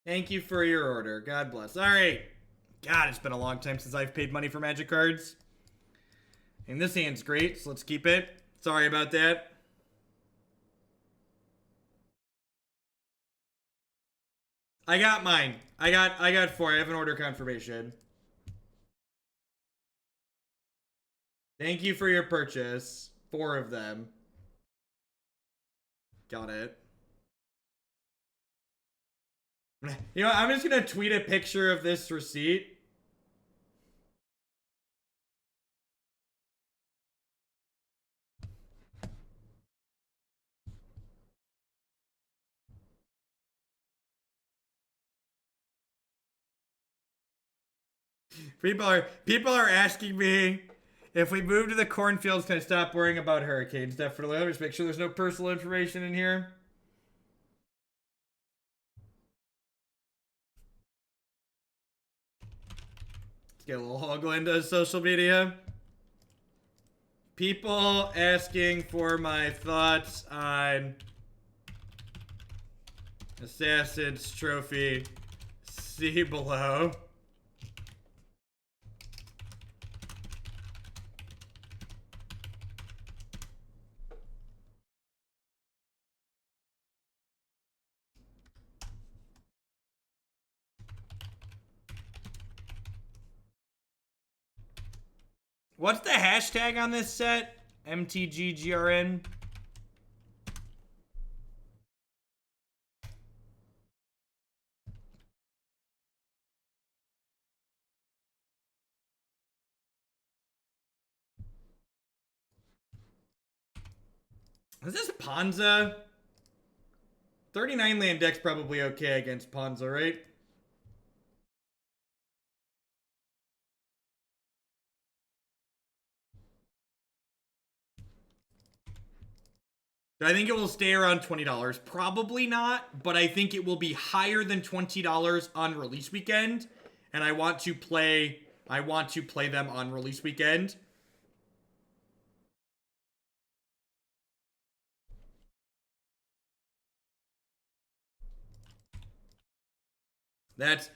Thank you for your order. God bless. All right. God, it's been a long time since I've paid money for Magic cards. And this hand's great, so let's keep it. Sorry about that. I got mine. I got 4. I have an order confirmation. Thank you for your purchase. 4 of them. Got it. You know, I'm just gonna tweet a picture of this receipt. People are asking me if we move to the cornfields, can I stop worrying about hurricanes? Definitely. Let me just make sure there's no personal information in here. Let's get a little hoggle into social media. People asking for my thoughts on Assassin's Trophy. See below. What's the hashtag on this set? MTGGRN. Is this Ponza? 39 land deck's probably okay against Ponza, right? I think it will stay around $20. Probably not, but I think it will be higher than $20 on release weekend. And I want to play them on release weekend. That's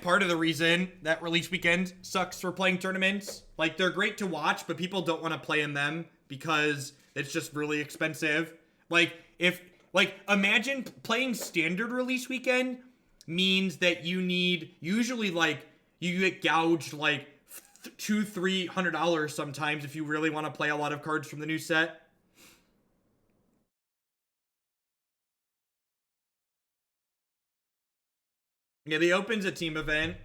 part of the reason that release weekend sucks for playing tournaments. Like, they're great to watch, but people don't want to play in them because it's just really expensive. Like, imagine playing standard release weekend means that you need, usually, like, you get gouged, like, $200-300 sometimes if you really want to play a lot of cards from the new set. Yeah, the Open's a team event.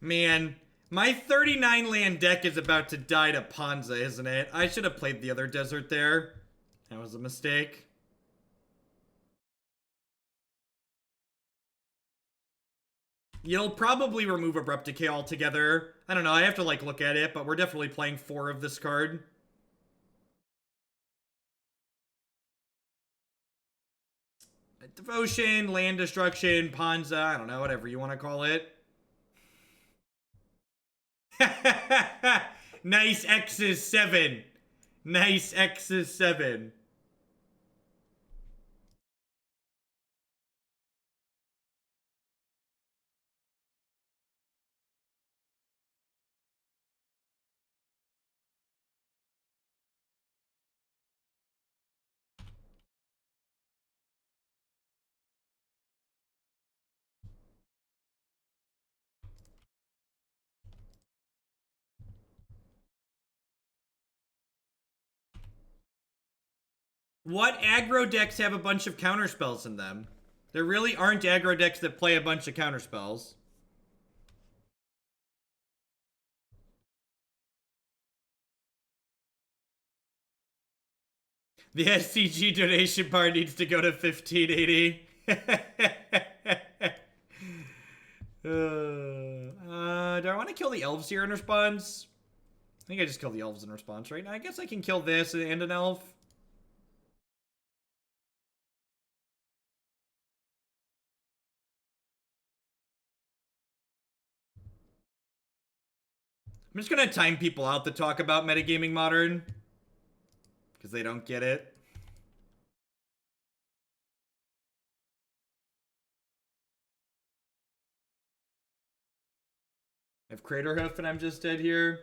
Man, my 39 land deck is about to die to Ponza, isn't it? I should have played the other desert there. That was a mistake. You'll probably remove Abrupt Decay altogether. I don't know, I have to, like, look at it, but we're definitely playing 4 of this card. Devotion, Land Destruction, Ponza, I don't know, whatever you want to call it. Nice X's 7. Nice X's 7. What aggro decks have a bunch of counterspells in them? There really aren't aggro decks that play a bunch of counterspells. The SCG donation bar needs to go to 1580. Do I want to kill the elves here in response? I think I just killed the elves in response, right? Now, I guess I can kill this and an elf. I'm just gonna time people out that talk about metagaming modern. Because they don't get it. I have Crater Hoof and I'm just dead here.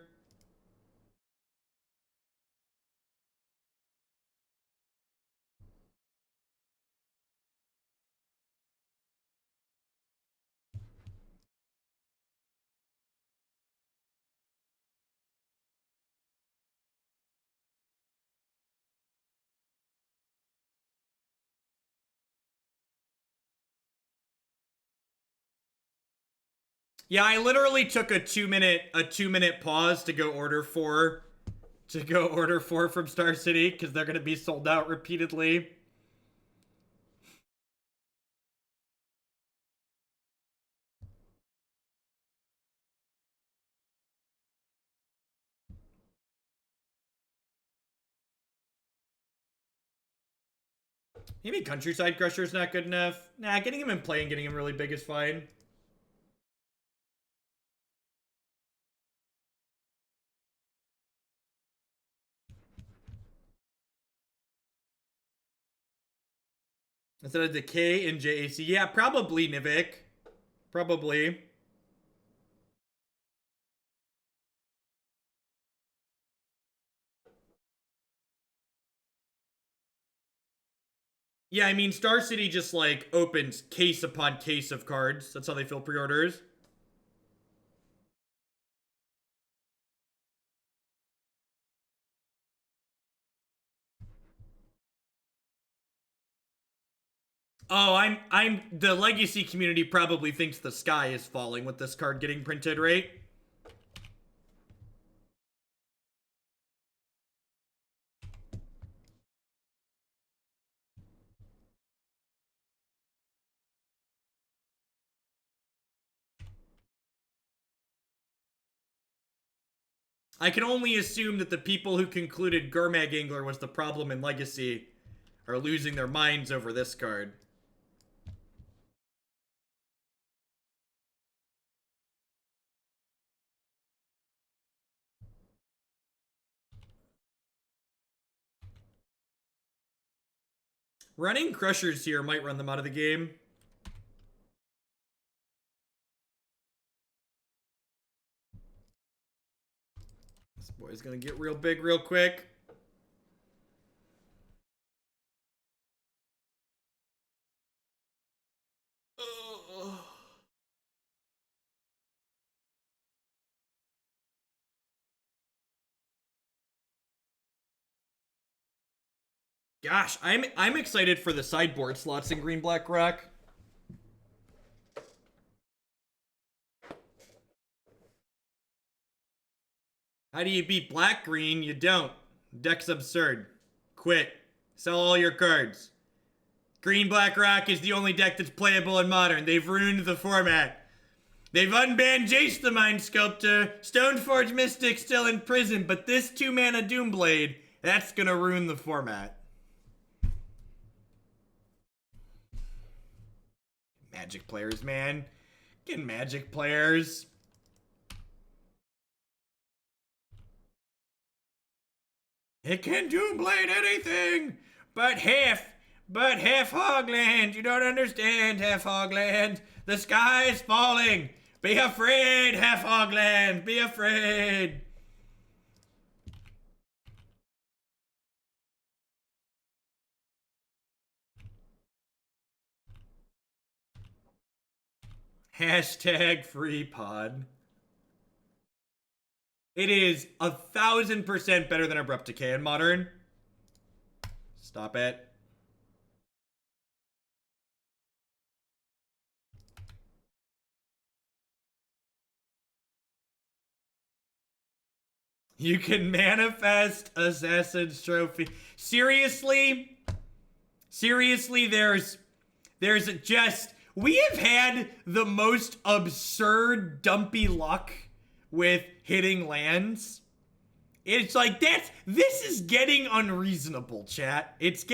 Yeah, I literally took a 2-minute pause to go order 4 from Star City because they're gonna be sold out repeatedly. Maybe Countryside Crusher's not good enough. Nah, getting him in play and getting him really big is fine. Instead of Decay and JAC. Yeah, probably Nivik. Probably. Yeah, I mean, Star City just, like, opens case upon case of cards. That's how they fill pre-orders. Oh, the Legacy community probably thinks the sky is falling with this card getting printed, right? I can only assume that the people who concluded Gurmag Angler was the problem in Legacy are losing their minds over this card. Running Crushers here might run them out of the game. This boy's gonna get real big real quick. Gosh, I'm excited for the sideboard slots in Green Black Rock. How do you beat black green? You don't. Deck's absurd. Quit. Sell all your cards. Green Black Rock is the only deck that's playable in Modern. They've ruined the format. They've unbanned Jace the Mind Sculptor. Stoneforge Mystic still in prison, but this 2-mana Doomblade, that's gonna ruin the format. Magic players, man. Get Magic players. It can Doomblade anything, but half Hogland. You don't understand, half Hogland. The sky is falling. Be afraid, half Hogland. Be afraid. Hashtag free pod. It is 1000% better than Abrupt Decay in Modern. Stop it. You can manifest Assassin's Trophy. Seriously? Seriously, there's just... We have had the most absurd dumpy luck with hitting lands. It's like, this is getting unreasonable, chat. It's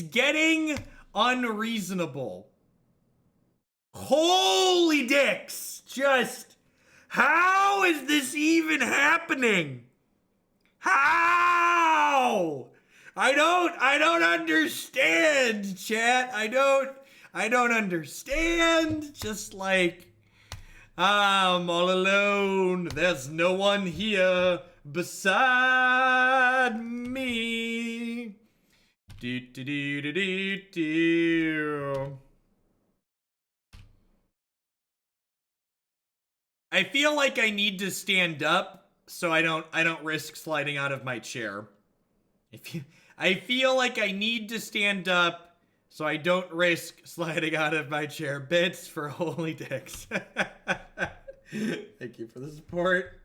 getting unreasonable. Holy dicks! Just, how is this even happening? How? I don't understand, chat. I don't understand. Just like, I'm all alone. There's no one here beside me. Do do do do do do. I feel like I need to stand up so I don't risk sliding out of my chair. I feel like I need to stand up so I don't risk sliding out of my chair. Bits for holy dicks. Thank you for the support.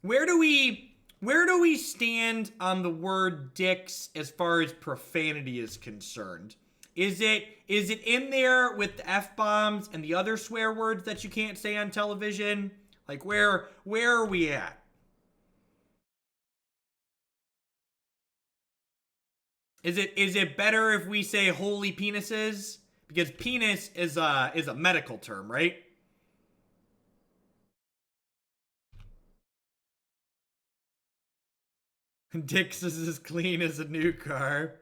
Where do we stand on the word dicks as far as profanity is concerned? Is it in there with the F-bombs and the other swear words that you can't say on television? Like, where are we at? Is it better if we say holy penises? Because penis is a medical term, right? Dicks is as clean as a new car.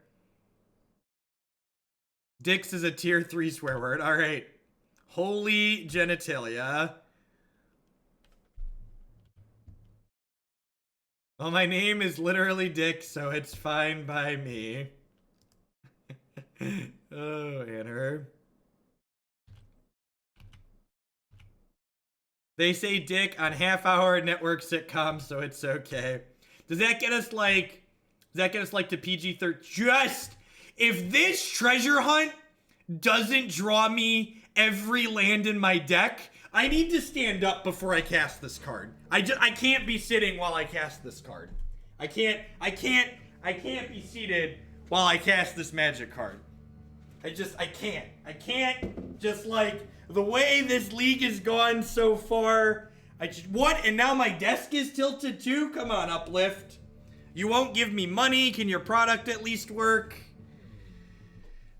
Dicks is a tier 3 swear word. All right. Holy genitalia. Well, my name is literally Dick, so it's fine by me. Oh, Anner. They say Dick on half-hour network sitcoms, so it's okay. Does that get us like to PG-13? Just, if this treasure hunt doesn't draw me every land in my deck, I need to stand up before I cast this card. I can't be sitting while I cast this card. I can't be seated while I cast this magic card. I can't. I can't, just like, the way this league has gone so far. What? And now my desk is tilted too? Come on, Uplift. You won't give me money. Can your product at least work?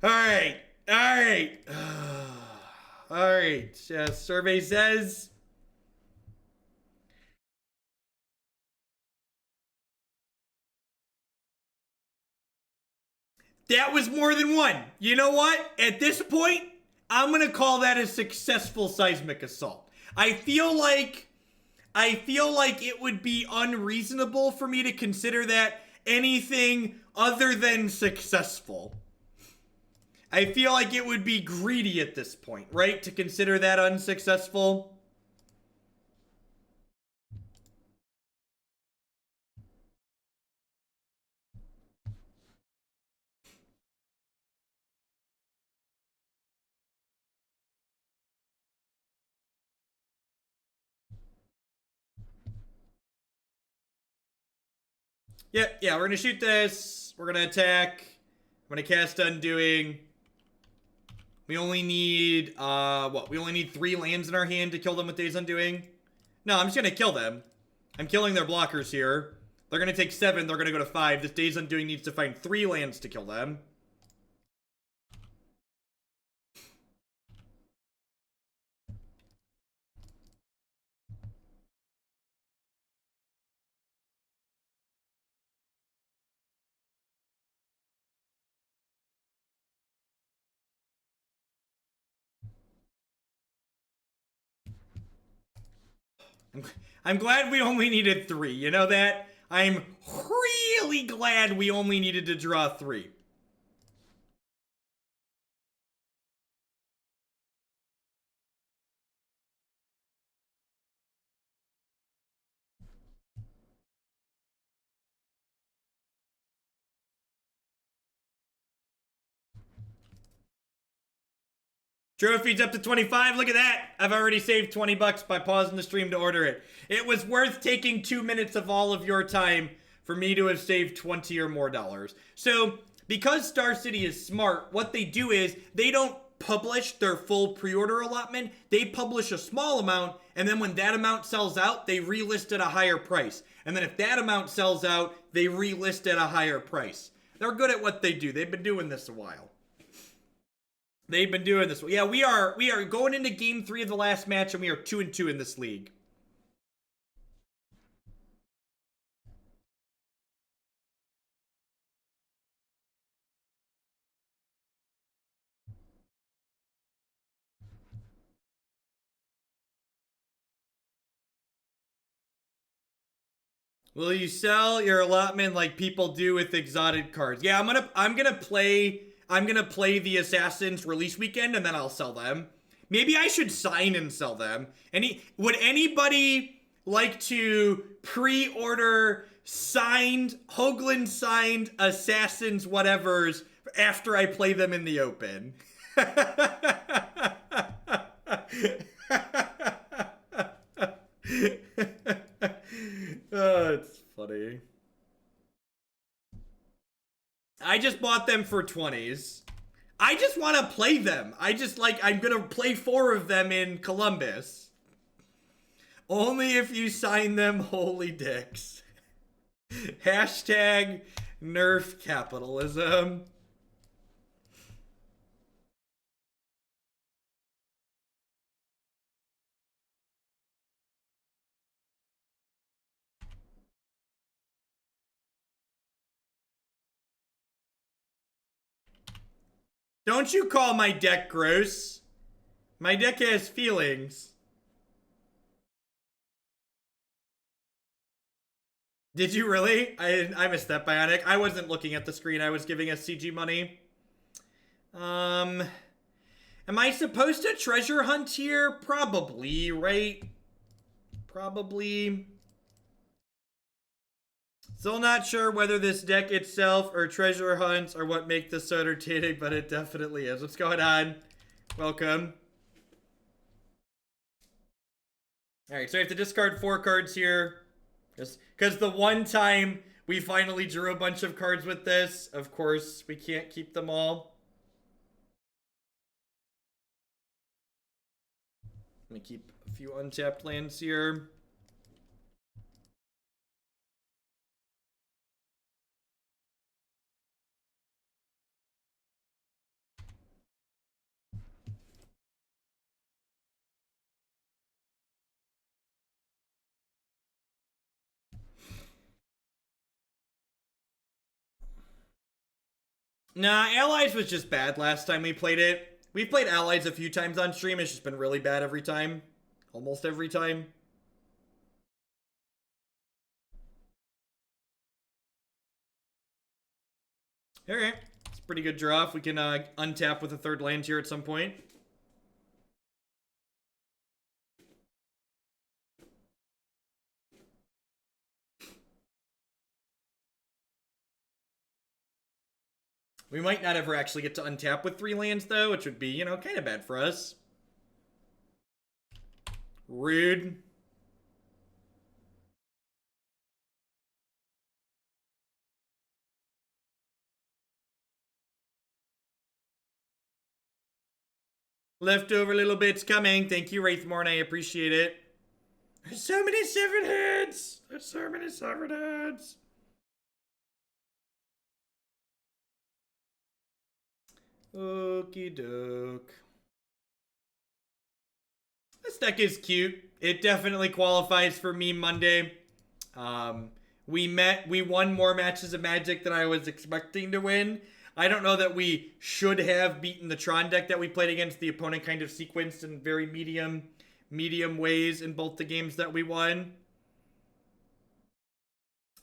Alright. Alright. Alright. Survey says... that was more than one. You know what? At this point, I'm going to call that a successful Seismic Assault. I feel like it would be unreasonable for me to consider that anything other than successful. I feel like it would be greedy at this point, right? To consider that unsuccessful. Yeah, we're gonna shoot this. We're gonna attack. I'm gonna cast Undoing. We only need, we only need 3 lands in our hand to kill them with Days Undoing? No, I'm just gonna kill them. I'm killing their blockers here. They're gonna take 7, they're gonna go to 5. This Days Undoing needs to find 3 lands to kill them. I'm glad we only needed 3. You know that? I'm really glad we only needed to draw 3. Trophies up to 25. Look at that. I've already saved 20 bucks by pausing the stream to order it. It was worth taking 2 minutes of all of your time for me to have saved 20 or more dollars. So, because Star City is smart, what they do is they don't publish their full pre-order allotment. They publish a small amount, and then when that amount sells out, they relist at a higher price. And then if that amount sells out, they relist at a higher price. They're good at what they do. They've been doing this a while. They've been doing this. Yeah, we are going into game 3 of the last match, and we are 2-2 in this league. Will you sell your allotment like people do with exotic cards? Yeah, I'm gonna play the Assassins release weekend and then I'll sell them. Maybe I should sign and sell them. Would anybody like to pre-order signed Hoagland signed Assassins whatevers after I play them in the open? Oh, it's funny. I just bought them for 20s. I just want to play them. I'm gonna play 4 of them in Columbus. Only if you sign them, holy dicks. Hashtag nerf capitalism. Don't you call my deck gross. My deck has feelings. Did you really? I missed that, Bionic. I wasn't looking at the screen. I was giving us CG money. Am I supposed to treasure hunt here? Probably, right? Probably. Still not sure whether this deck itself or treasure hunts are what make this so entertaining, but it definitely is. What's going on? Welcome. Alright, so I have to discard 4 cards here. Just because the one time we finally drew a bunch of cards with this, of course, we can't keep them all. Let me keep a few untapped lands here. Nah, Allies was just bad last time we played it. We've played Allies a few times on stream. It's just been really bad every time. Almost every time. Alright. It's a pretty good draw if we can untap with a 3rd land here at some point. We might not ever actually get to untap with 3 lands, though, which would be, you know, kind of bad for us. Rude. Leftover little bits coming. Thank you, Wraithmorn. I appreciate it. There's so many 7 heads. There's so many 7 heads. Okie doke. This deck is cute. It definitely qualifies for Meme Monday. We won more matches of Magic than I was expecting to win. I don't know that we should have beaten the Tron deck that we played against. The opponent kind of sequenced in very medium ways in both the games that we won.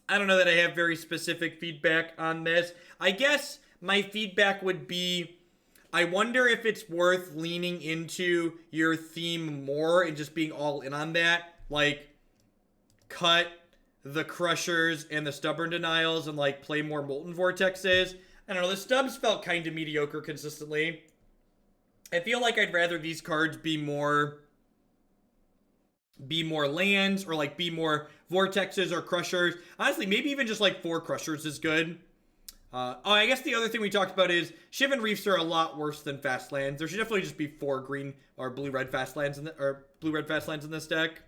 I don't know that I have very specific feedback on this. I guess my feedback would be, I wonder if it's worth leaning into your theme more and just being all in on that. Like, cut the Crushers and the Stubborn Denials and, like, play more Molten Vortexes. I don't know, the Stubs felt kind of mediocre consistently. I feel like I'd rather these cards be more lands, or like be more vortexes or crushers. Honestly, maybe even just like 4 crushers is good. Oh, I guess the other thing we talked about is Shivan Reefs are a lot worse than fast lands. There should definitely just be 4 green or blue-red fast lands or blue-red fast lands in this deck.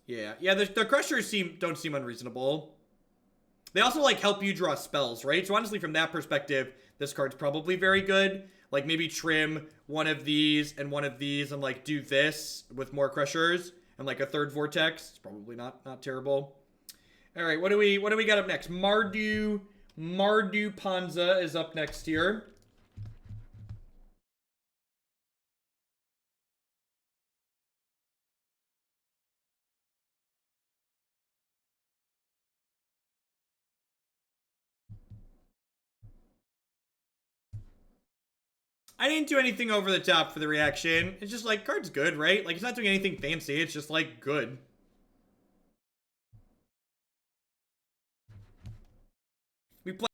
Yeah, the crushers don't seem unreasonable. They also like help you draw spells, right? So honestly, from that perspective, this card's probably very good. Like maybe trim one of these and one of these and like do this with more crushers and like a 3rd vortex. It's probably not terrible. All right, what do we got up next? Mardu Panza is up next here. I didn't do anything over the top for the reaction. It's just like, card's good, right? Like, it's not doing anything fancy. It's just like good. We play